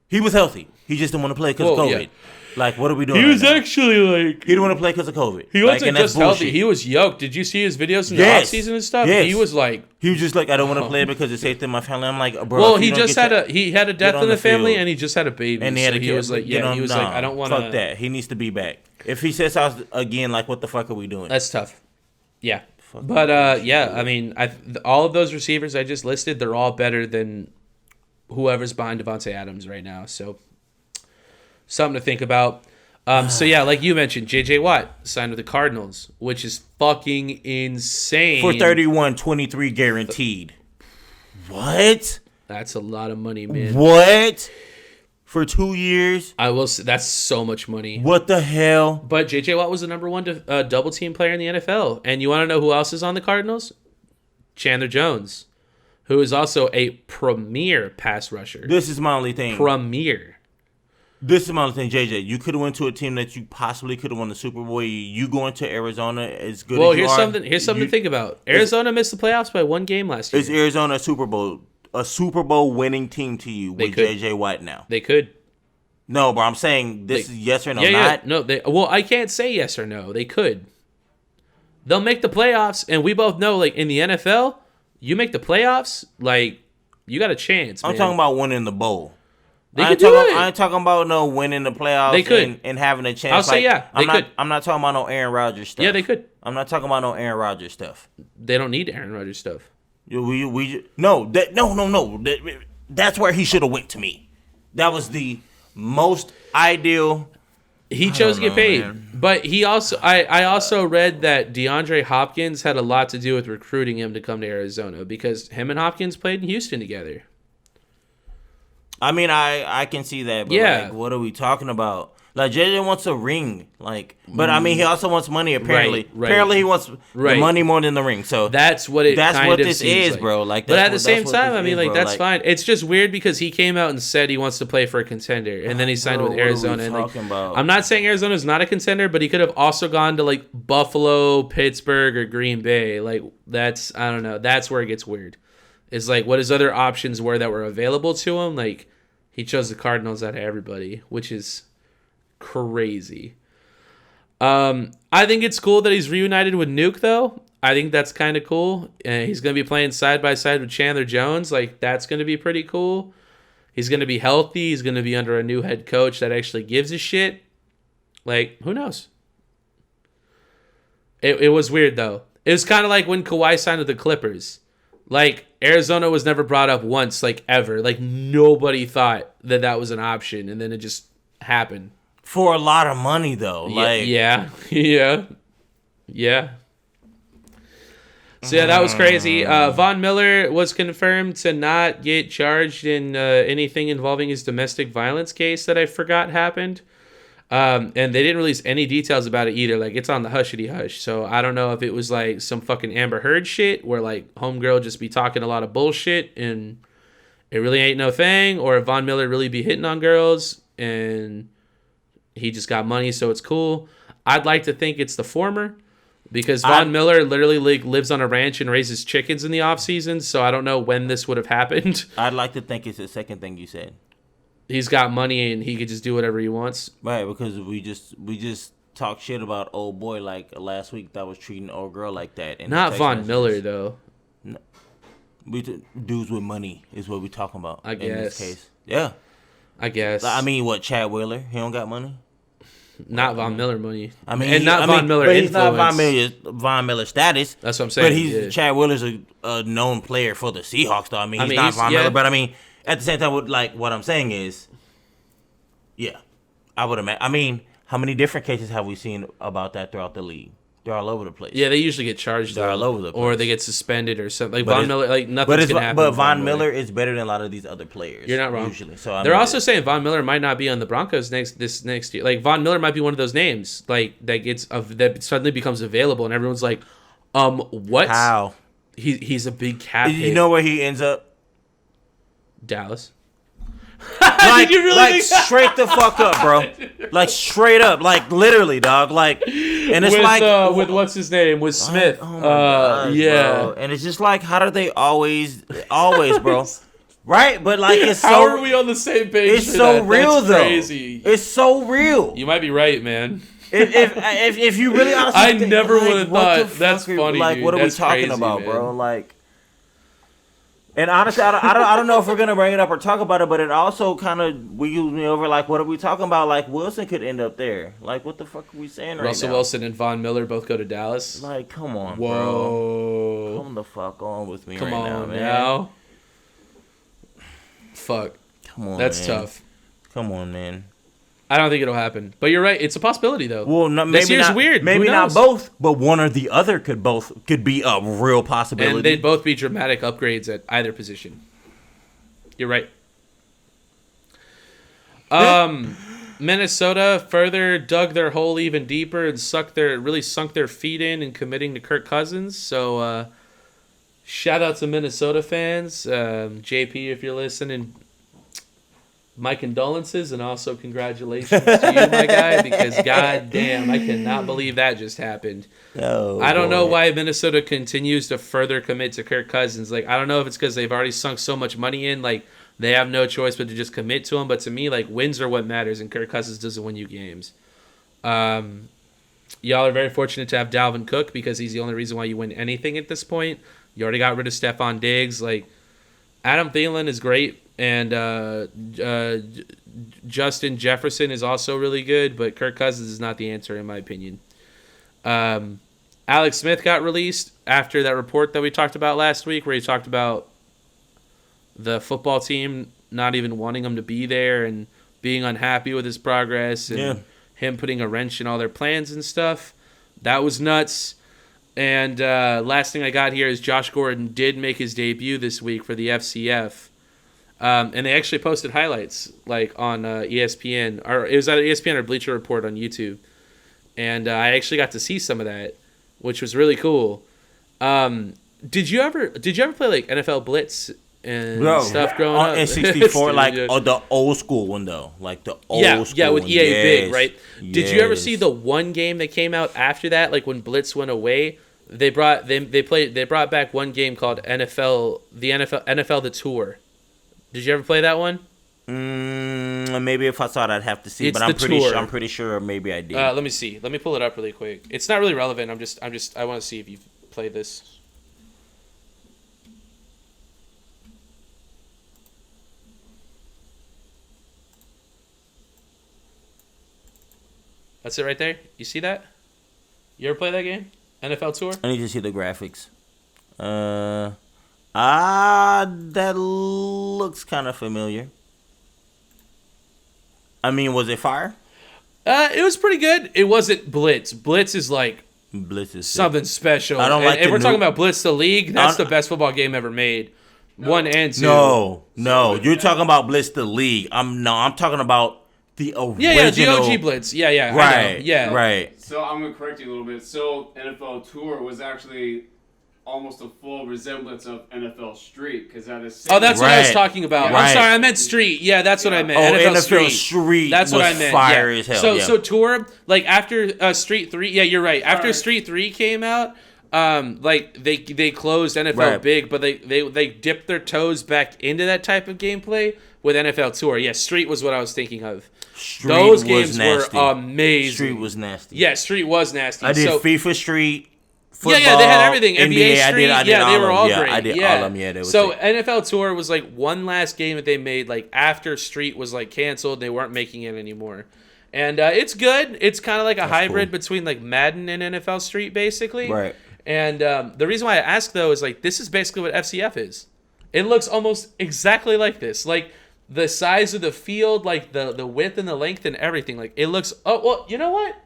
He was healthy. He just didn't want to play because of COVID. Yeah. Like, what are we doing? He was actually like... He didn't want to play because of COVID. He wasn't just healthy. He was yoked. Did you see his videos in the offseason and stuff? Yes. He was like... He was just like, I don't want to play because it's safe in my family. I'm like, bro. Well, he had a death in the family, and he just had a baby. And he was like, I don't want to... Fuck that. He needs to be back. If he says out again, like, what the fuck are we doing? That's tough. Yeah. But, I mean, all of those receivers I just listed, they're all better than whoever's behind Devontae Adams right now. So, something to think about. So, yeah, like you mentioned, J.J. Watt signed with the Cardinals, which is fucking insane. For $31.23 guaranteed. What? That's a lot of money, man. What? For 2 years? I will say, that's so much money. What the hell? But J.J. Watt was the number one double team player in the NFL. And you want to know who else is on the Cardinals? Chandler Jones, who is also a premier pass rusher. This is my only thing. This is my only thing, JJ. You could have went to a team that you possibly could have won the Super Bowl. You going to Arizona as good as you are. Here's something to think about. Arizona missed the playoffs by one game last year. Is Arizona a Super Bowl winning team to you with J.J. Watt now? They could. No, but I'm saying this is yes or no. Not. No, well, I can't say yes or no. They could. They'll make the playoffs, and we both know, like, in the NFL, you make the playoffs, like, you got a chance, man. I'm talking about winning the bowl. They could do it. I ain't talking about no winning the playoffs. They could. And having a chance. I'll say yeah. They could. I'm not talking about no Aaron Rodgers stuff. Yeah, they could. I'm not talking about no Aaron Rodgers stuff. They don't need Aaron Rodgers stuff. No. That's where he should have went to me. That was the most ideal. He chose to get paid, man. But he also. I also read that DeAndre Hopkins had a lot to do with recruiting him to come to Arizona because him and Hopkins played in Houston together. I mean, I can see that, but like, what are we talking about? Like, JJ wants a ring, like, but I mean, he also wants money. Apparently, apparently, he wants the money more than the ring. So that's what this is, like. Bro. Like, but at the same time, I mean, like, that's fine. It's just weird because he came out and said he wants to play for a contender, and then he signed with Arizona. What are we talking about? I'm not saying Arizona's not a contender, but he could have also gone to like Buffalo, Pittsburgh, or Green Bay. Like, I don't know. That's where it gets weird. It's like what his other options were that were available to him. Like, he chose the Cardinals out of everybody, which is crazy. I think it's cool that he's reunited with Nuke, though. I think that's kind of cool. He's going to be playing side by side with Chandler Jones. Like, that's going to be pretty cool. He's going to be healthy. He's going to be under a new head coach that actually gives a shit. Like, who knows? It was weird, though. It was kind of like when Kawhi signed with the Clippers. Like, Arizona was never brought up once, like, ever. Like, nobody thought that was an option, and then it just happened. For a lot of money, though. Like, yeah. So yeah, that was crazy. Von Miller was confirmed to not get charged in anything involving his domestic violence case that I forgot happened. And they didn't release any details about it either. Like, it's on the hushity hush. So I don't know if it was like some fucking Amber Heard shit where like homegirl just be talking a lot of bullshit and it really ain't no thing, or if Von Miller really be hitting on girls and he just got money, so it's cool. I'd like to think it's the former. Because Von Miller literally lives on a ranch and raises chickens in the off season, so I don't know when this would have happened. I'd like to think it's the second thing you said. He's got money and he could just do whatever he wants. Right, because we just talk shit about old boy like last week that was treating old girl like that. And not Von Miller though. No, dudes with money is what we talking about. I guess. In this case, yeah. I guess. I mean, what, Chad Wheeler? He don't got money. Not Von Miller money. I mean, and not Von Miller but influence. He's not Von Miller status. That's what I'm saying. But he's Chad Wheeler's a known player for the Seahawks, though. I mean, he's not Von Miller. But I mean, at the same time, what I'm saying is, yeah, I would imagine. I mean, how many different cases have we seen about that throughout the league? They're all over the place. Yeah, they usually get charged. They're all over the place. Or they get suspended or something. Like Von Miller, like nothing's gonna happen. But Von Miller is better than a lot of these other players. You're not wrong. Usually, so they're also saying Von Miller might not be on the Broncos this next year. Like Von Miller might be one of those names like that suddenly becomes available, and everyone's like, what? How? He's a big cap. You know where he ends up? Dallas. Like, Did you really like straight the fuck up, bro. Like straight up, like literally, dog. Like, and it's with what's his name? With Smith. Oh my gosh, yeah. Bro. And it's just like, how do they always, bro? Right? But like, it's so. How are we on the same page? It's so real, That's though. Crazy. It's so real. You might be right, man. If you really honestly, I never would have thought. That's funny. Like, dude. what are That's we talking crazy, about, man. bro? Like. And honestly, I don't know if we're gonna bring it up or talk about it, but it also kind of wheels me over. Like, what are we talking about? Like, Wilson could end up there. Like, what the fuck are we saying right now? Russell Wilson and Von Miller both go to Dallas. Like, come on, Whoa. bro. Come the fuck on with me Come right on now, man. now. Fuck. Come on, That's man. tough. Come on, man. I don't think it'll happen. But you're right. It's a possibility, though. Well, maybe this year's not, weird. Maybe Who not knows? both, but one or the other could be a real possibility. And they'd both be dramatic upgrades at either position. You're right. Minnesota further dug their hole even deeper and sunk their feet in committing to Kirk Cousins. So shout out to Minnesota fans. JP, if you're listening, my condolences and also congratulations to you, my guy, because goddamn, I cannot believe that just happened. Oh, I don't know why Minnesota continues to further commit to Kirk Cousins. Like, I don't know if it's because they've already sunk so much money in, like, they have no choice but to just commit to him. But to me, like, wins are what matters, and Kirk Cousins doesn't win you games. Y'all are very fortunate to have Dalvin Cook because he's the only reason why you win anything at this point. You already got rid of Stephon Diggs. Like, Adam Thielen is great, and Justin Jefferson is also really good, but Kirk Cousins is not the answer, in my opinion. Alex Smith got released after that report that we talked about last week, where he talked about the football team not even wanting him to be there and being unhappy with his progress and him putting a wrench in all their plans and stuff. That was nuts. And last thing I got here is Josh Gordon did make his debut this week for the FCF. And they actually posted highlights like on ESPN, or it was either ESPN or Bleacher Report on YouTube. And I actually got to see some of that, which was really cool. Did you ever play like NFL Blitz and stuff growing up? N64, like the old school one though, like the old school. Yeah, with one. EA Big, right? Yes. Did you ever see the one game that came out after that? Like when Blitz went away, they brought back one game called NFL the Tour. Did you ever play that one? Maybe if I saw it, I'd have to see. It's but the I'm pretty sure maybe I did. Let me see. Let me pull it up really quick. It's not really relevant. I want to see if you've played this. That's it right there. You see that? You ever play that game? NFL Tour? I need to see the graphics. That looks kind of familiar. I mean, was it fire? It was pretty good. It wasn't Blitz. Blitz is like Blitz is something special. I don't like. And we're talking about Blitz the League. That's the best football game ever made. 1 and 2. No. You're talking about Blitz the League. I'm talking about the original. Yeah, the OG Blitz. Yeah. Right. Yeah. Right. So I'm gonna correct you a little bit. So NFL Tour was actually almost a full resemblance of NFL Street because that is. Oh, that's what I was talking about. Right. I'm sorry, I meant Street. Yeah, that's what I meant. Oh, NFL Street. That's what I meant. Fire as hell. So Tour, like after Street 3. Yeah, you're right. After Street 3 came out. Like they closed NFL Big, but they dipped their toes back into that type of gameplay with NFL Tour. Yeah, Street was what I was thinking of. Those games were amazing. Street was nasty. Yeah, Street was nasty. I did FIFA Street. Football, yeah, they had everything. NBA Street, I did they were all great. great. I did all of them. Yeah, they were so sick. NFL Tour was like one last game that they made like after Street was like canceled. They weren't making it anymore. And it's good. It's kind of like a hybrid between like Madden and NFL Street, basically. Right. And the reason why I ask, though, is like this is basically what FCF is. It looks almost exactly like this. Like the size of the field, like the width and the length and everything. Like it looks. Oh, well, you know what?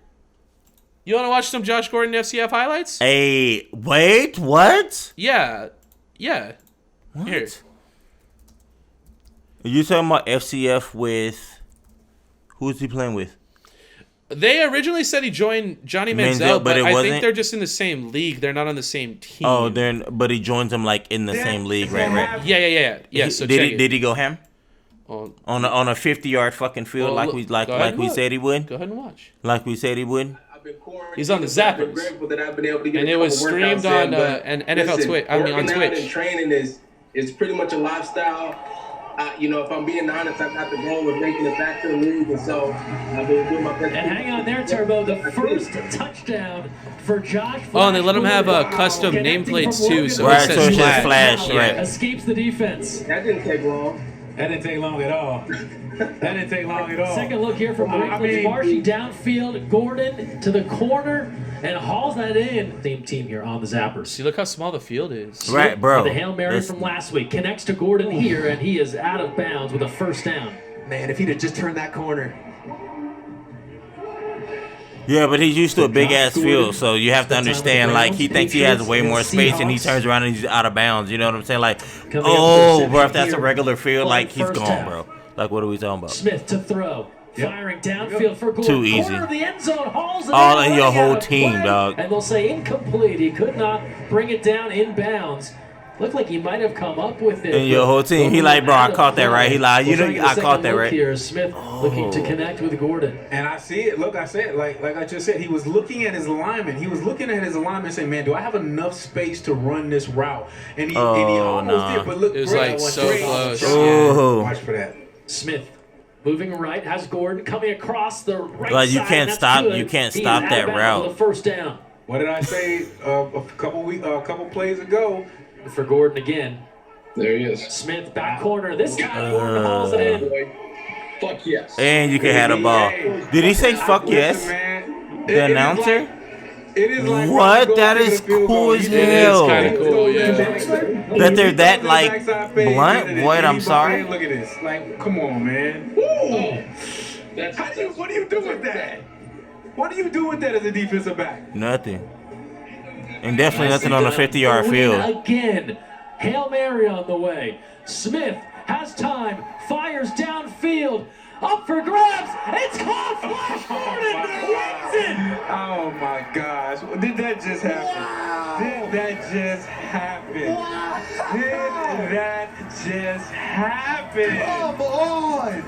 You want to watch some Josh Gordon FCF highlights? Hey, wait, what? Yeah. What? Here. Are you talking about FCF with... Who is he playing with? They originally said he joined Johnny Manziel, but I think they're just in the same league. They're not on the same team. Oh, but he joins them like in the same league, right? Yeah. So did he go ham? On a 50-yard fucking field like we said he would? Go ahead and watch. Like we said he would? He's on the Zappers. And it was streamed on an NFL Twitch. On Twitch. And training is pretty much a lifestyle. If I'm being honest, I've got the goal of making it back to the league, and so I've been doing my best. And hang on there, Turbo. The first touchdown for Josh. Oh, and they let him have custom nameplates too, so it says Flash. Right. Escapes the defense. That didn't take long. That didn't take long at all. Second look here from Marshy downfield. Gordon to the corner and hauls that in. Same team here on the Zappers. See, look how small the field is. Right, bro. The Hail Mary from last week connects to Gordon here, and he is out of bounds with a first down. Man, if he'd have just turned that corner. Yeah, but he's used to a big-ass field, so you have to understand, like, he thinks he has way more space, and he turns around and he's out of bounds. You know what I'm saying? Like, bro, if that's a regular field, like, he's gone, bro. Like, what are we talking about? Smith to throw. Firing downfield for Gordon. Too easy. Corner of the end zone, hauls it all in, in your whole team, dog. And they'll say incomplete. He could not bring it down inbounds. Looked like he might have come up with it. And your whole team. He like, bro, I caught that right. He like, I caught that right. Here, Smith looking to connect with Gordon. And I see it. Look, I said, like I just said, he was looking at his alignment. He was looking at his alignment saying, man, do I have enough space to run this route? And he almost did, but look, it was like so close. Oh. Watch for that. Smith moving right, has Gordon coming across the right like, side. you can't stop. You can't stop that route. The first down. What did I say a couple plays ago? For Gordon again. There he is. Smith back corner. This time Gordon hauls it in. Fuck yes. And you can have the ball. Did he say fuck yes? The announcer? It is like what? That is cool as hell. It is kind of cool, yeah. That they're that like blunt. What? I'm sorry. Look at this. Like, come on, man. What do you do with that? What do you do with that as a defensive back? Nothing. And definitely nothing on a 50-yard field. Again, Hail Mary on the way. Smith has time, fires downfield, up for grabs. It's caught. Flash Gordon wins it. Oh my gosh! Did that just happen? Wow. Did that just happen? Wow. Did that just happen? Come on.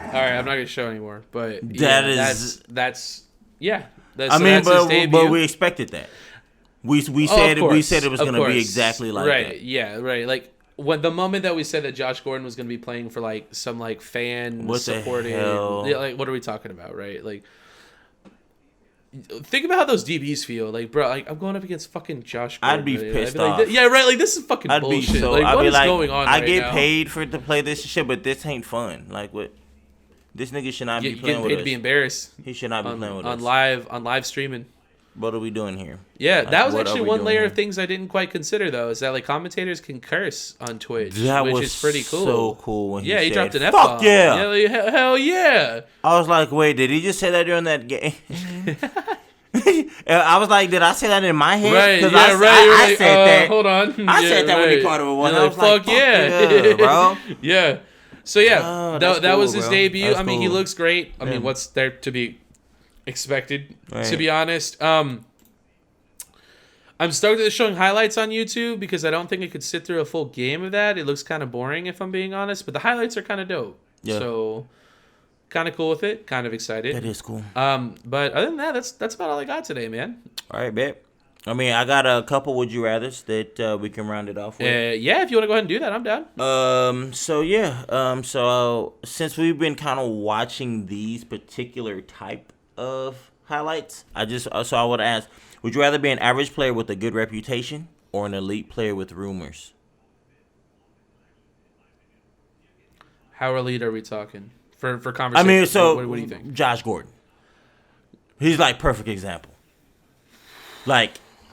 All right, I'm not gonna show anymore, but that's but we expected that. We said it was going to be exactly like that. Right, yeah, right. Like when the moment that we said that Josh Gordon was going to be playing for like some like fan supported, yeah, like what are we talking about, right? Like think about how those DBs feel. Like, bro, like I'm going up against fucking Josh Gordon. I'd be pissed like, off. yeah, right. Like this is fucking bullshit. What is going on I right get now? paid to play this shit, but this ain't fun. Like what? This nigga should not be playing with us. To be embarrassed. He should not be playing with us on live streaming. What are we doing here? Yeah, that was actually one layer of things I didn't quite consider, though, is that like commentators can curse on Twitch, which is pretty cool. So cool when he said, dropped an F-bomb. Fuck yeah! Hell yeah! I was like, wait, did he just say that during that game? I was like, did I say that in my head? Right, yeah, I said that. Hold on. I said that when he caught it with one. I was fuck yeah, bro. Yeah. So yeah, that was his debut. That's I mean, cool. he looks great. I mean, what's there to be expected? Right. To be honest, I'm stoked that they're showing highlights on YouTube because I don't think I could sit through a full game of that. It looks kind of boring if I'm being honest, but the highlights are kind of dope. Yeah. So kind of cool with it. Kind of excited. That is cool. But other than that, that's about all I got today, man. All right, bet. I mean, I got a couple would you rather's that we can round it off with. Yeah, if you want to go ahead and do that, I'm down. So since we've been kind of watching these particular type of highlights, I would ask, would you rather be an average player with a good reputation or an elite player with rumors? How elite are we talking for conversation? I mean, so what do you think? Josh Gordon, he's like perfect example. Like,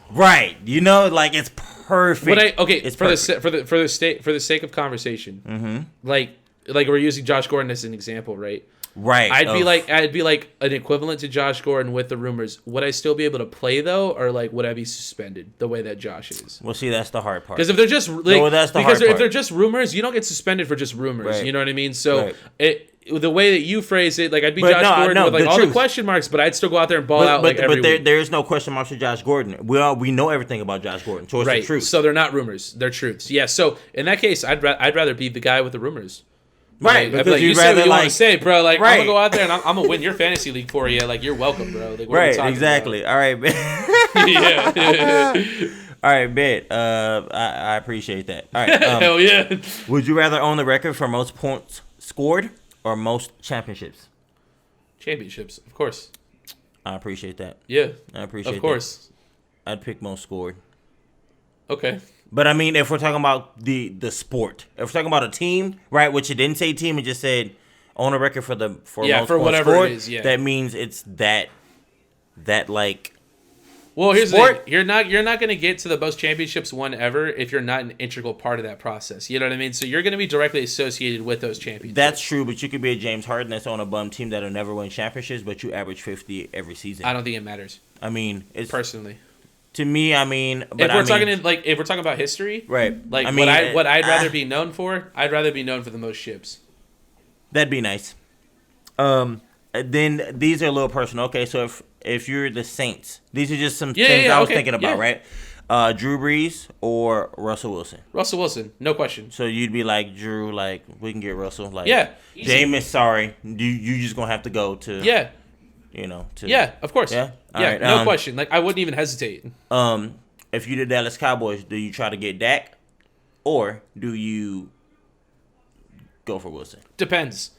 right, you know, like it's perfect. It's for the sake of conversation, like we're using Josh Gordon as an example, right? Right. I'd be like an equivalent to Josh Gordon with the rumors. Would I still be able to play though, or like would I be suspended the way that Josh is? Well, see, that's the hard part. Because if they're just if they're just rumors, you don't get suspended for just rumors. Right. You know what I mean? So right. The way that you phrase it, like I'd be Josh Gordon with like all the question marks, but I'd still go out there and ball out every week. There is no question marks for Josh Gordon. We know everything about Josh Gordon. So it's right. the truth. So they're not rumors; they're truths. Yeah. So in that case, I'd rather be the guy with the rumors. Right, because like, you say what you want to say, bro. Like right. I'm gonna go out there and I'm gonna win your fantasy league for you. Like you're welcome, bro. Like, right, exactly. About? All right, man. Yeah. All right, bet. I appreciate that. All right. Hell yeah. Would you rather own the record for most points scored or most championships? Championships, of course. I appreciate that. Yeah, I appreciate. Of course. That. I'd pick most scored. Okay. But I mean, if we're talking about the sport, if we're talking about a team, right? Which it didn't say team, it just said own a record for most points whatever scored, it is. Yeah, that means it's that like. Well, here's sport. the thing. You're not going to get to the most championships won ever if you're not an integral part of that process. You know what I mean? So you're going to be directly associated with those championships. That's true, but you could be a James Harden that's on a bum team that'll never win championships, but you average 50 every season. I don't think it matters. I mean, it's personally. To me, I mean, but if we're talking about history, right? Like what I'd rather be known for, I'd rather be known for the most ships. That'd be nice. Then these are a little personal. Okay, so if you're the Saints, these are just some things I was thinking about, right? Drew Brees or Russell Wilson? Russell Wilson, no question. So you'd be like, Drew, like we can get Russell, like Jameis. Sorry, you just gonna have to go to of course, right, no question. Like I wouldn't even hesitate. If you're the Dallas Cowboys, do you try to get Dak, or do you go for Wilson? Depends.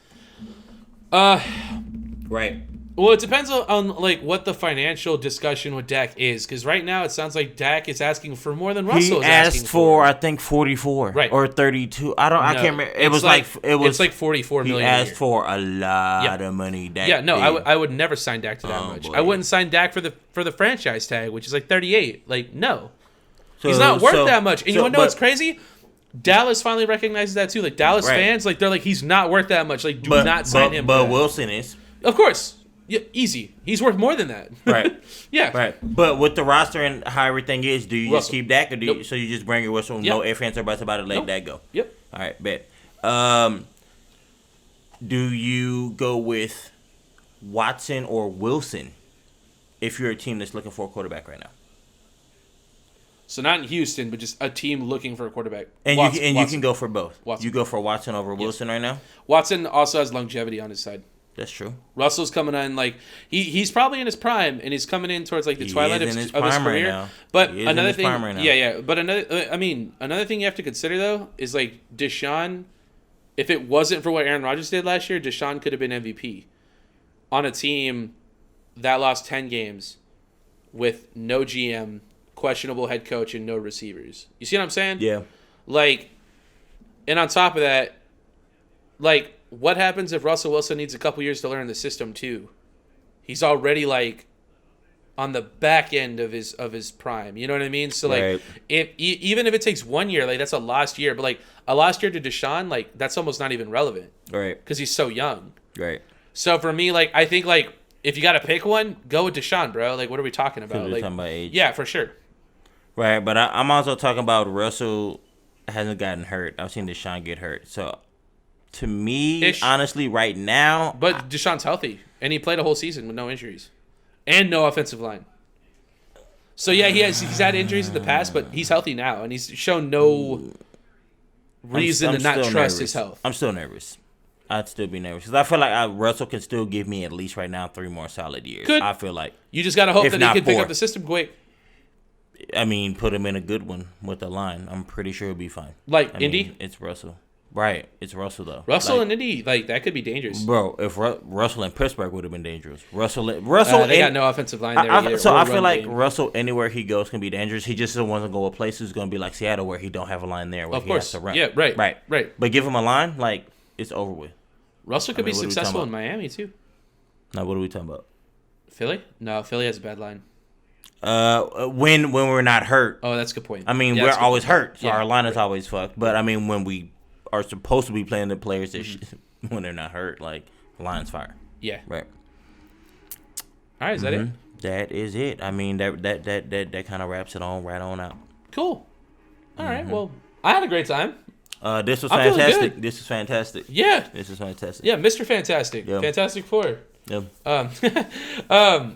Right. Well, it depends on like what the financial discussion with Dak is, because right now it sounds like Dak is asking for more than Russell is asking for. I think 44, right, or 32. I can't remember. It's like 44 million. He asked for a lot of money. Dak I would never sign Dak to that much. Boy. I wouldn't sign Dak for the franchise tag, which is like 38. Like no, he's not worth that much. And you want to know what's crazy? Dallas finally recognizes that too. Like Dallas fans, like they're like he's not worth that much. Like do not sign him. But Wilson is, of course. Yeah, easy. He's worth more than that. Right. Yeah. Right. But with the roster and how everything is, do you Russell. just keep Dak, or so you just bring your Wilson, no ifs, ands, or buts about it, let Dak go? Yep. All right, bet. Do you go with Watson or Wilson if you're a team that's looking for a quarterback right now? So not in Houston, but just a team looking for a quarterback. And you can go for both. Watson. You go for Watson over Wilson right now? Watson also has longevity on his side. That's true. Russell's coming in like he's probably in his prime, and he's coming in towards like the twilight of his career. Right now. But another thing, But another thing you have to consider though is like Deshaun. If it wasn't for what Aaron Rodgers did last year, Deshaun could have been MVP on a team that lost 10 games with no GM, questionable head coach, and no receivers. You see what I'm saying? Yeah. Like, and on top of that, like, what happens if Russell Wilson needs a couple years to learn the system too? He's already like on the back end of his prime. You know what I mean? So like, even if it takes 1 year, like that's a lost year. But like a lost year to Deshaun, like that's almost not even relevant. Right. Because he's so young. Right. So for me, like I think like if you got to pick one, go with Deshaun, bro. Like, what are we talking about? We're Like, talking about age. Yeah, for sure. Right, but I'm also talking about Russell hasn't gotten hurt. I've seen Deshaun get hurt. So, to me, honestly, right now... But Deshaun's healthy, and he played a whole season with no injuries. And no offensive line. So, yeah, he's had injuries in the past, but he's healthy now, and he's shown no reason to not trust his health. I'm still nervous. I'd still be nervous because I feel like Russell can still give me at least right now 3 more solid years. I feel like you just gotta hope that he can pick up the system quick. I mean, put him in a good one with the line. I'm pretty sure he'll be fine. Indy, it's Russell, right? It's Russell though. Russell and Indy, that could be dangerous, bro. If Russell and Pittsburgh would have been dangerous, Russell, they got no offensive line there either. So I feel like Russell anywhere he goes can be dangerous. He just doesn't want to go a place who's going to be like Seattle where he don't have a line there where he has to run. Yeah, right. But give him a line, it's over with. Russell could be successful in Miami, too. Now, what are we talking about? Philly? No, Philly has a bad line. When we're not hurt. Oh, that's a good point. I mean, we're always hurt, so our line is always fucked. But, I mean, when we are supposed to be playing the players that when they're not hurt, the line's fire. Yeah. Right. All right, is that it? That is it. I mean, that kind of wraps it on right on out. Cool. All right, well, I had a great time. This was fantastic. This is fantastic. Yeah. This is fantastic. Yeah, Mr. Fantastic. Yeah. Fantastic Four. Yep.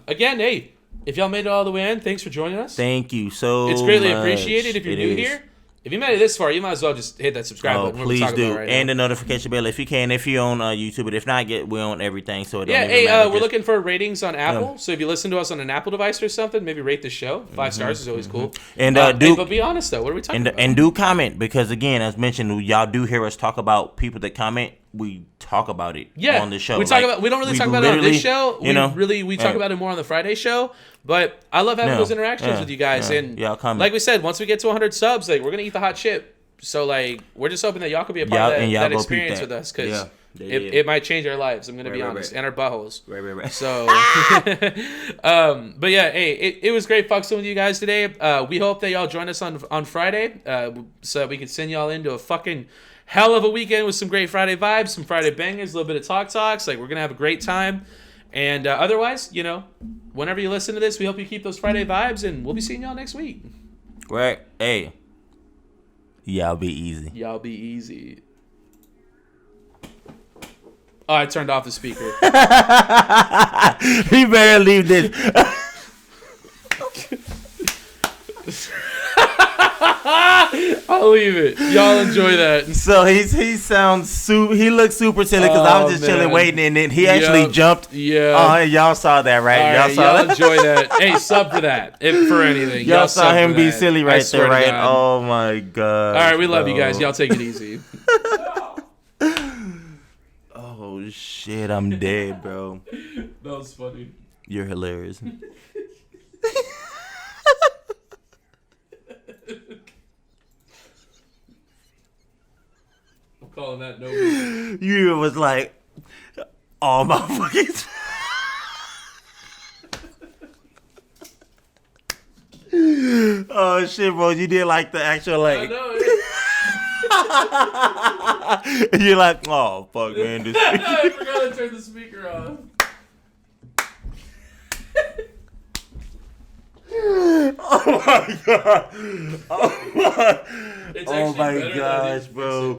Again, hey, if y'all made it all the way in, thanks for joining us. Thank you so much. It's greatly appreciated. If you're new here, if you made it this far, you might as well just hit that subscribe button. Please do. And the notification bell if you can. If you're on YouTube, but if not, we're on everything. So it don't even matter. We're looking for ratings on Apple. So if you listen to us on an Apple device or something, maybe rate the show. 5 stars is always cool. And but be honest though, what are we talking about? And do comment because again, as mentioned, y'all do hear us talk about people that comment. We talk about it on the show. We talk about. We don't really talk about it on this show. We talk about it more on the Friday show. But I love having those interactions with you guys. And like we said, once we get to 100 subs, we're gonna eat the hot chip. So we're just hoping that y'all could be a part of that experience with us because it might change our lives. I'm gonna be honest, and our buttholes. Right. So, but yeah, hey, it was great fucking with you guys today. We hope that y'all join us on Friday, so that we can send y'all into a fucking hell of a weekend with some great Friday vibes, some Friday bangers, a little bit of talks. We're gonna have a great time. And otherwise, whenever you listen to this, we hope you keep those Friday vibes, and we'll be seeing y'all next week. Right. Hey. Y'all be easy. Y'all be easy. Oh, I turned off the speaker. He better leave this. I'll leave it. Y'all enjoy that. So he sounds he looks super silly because I was just chilling waiting and then he actually jumped. Yeah. Oh, y'all saw that, right? All y'all enjoy that. Hey, sub for that. If for anything. Y'all saw him be silly right there, right? Oh my god. All right, we love you guys. Y'all take it easy. Oh shit, I'm dead, bro. That was funny. You're hilarious. Calling that no. You was like, oh my fucking. Oh shit, bro! You did like the actual I know. You're like, oh fuck, man! This I forgot to turn the speaker off. Oh my god! Oh my It's actually gosh, bro!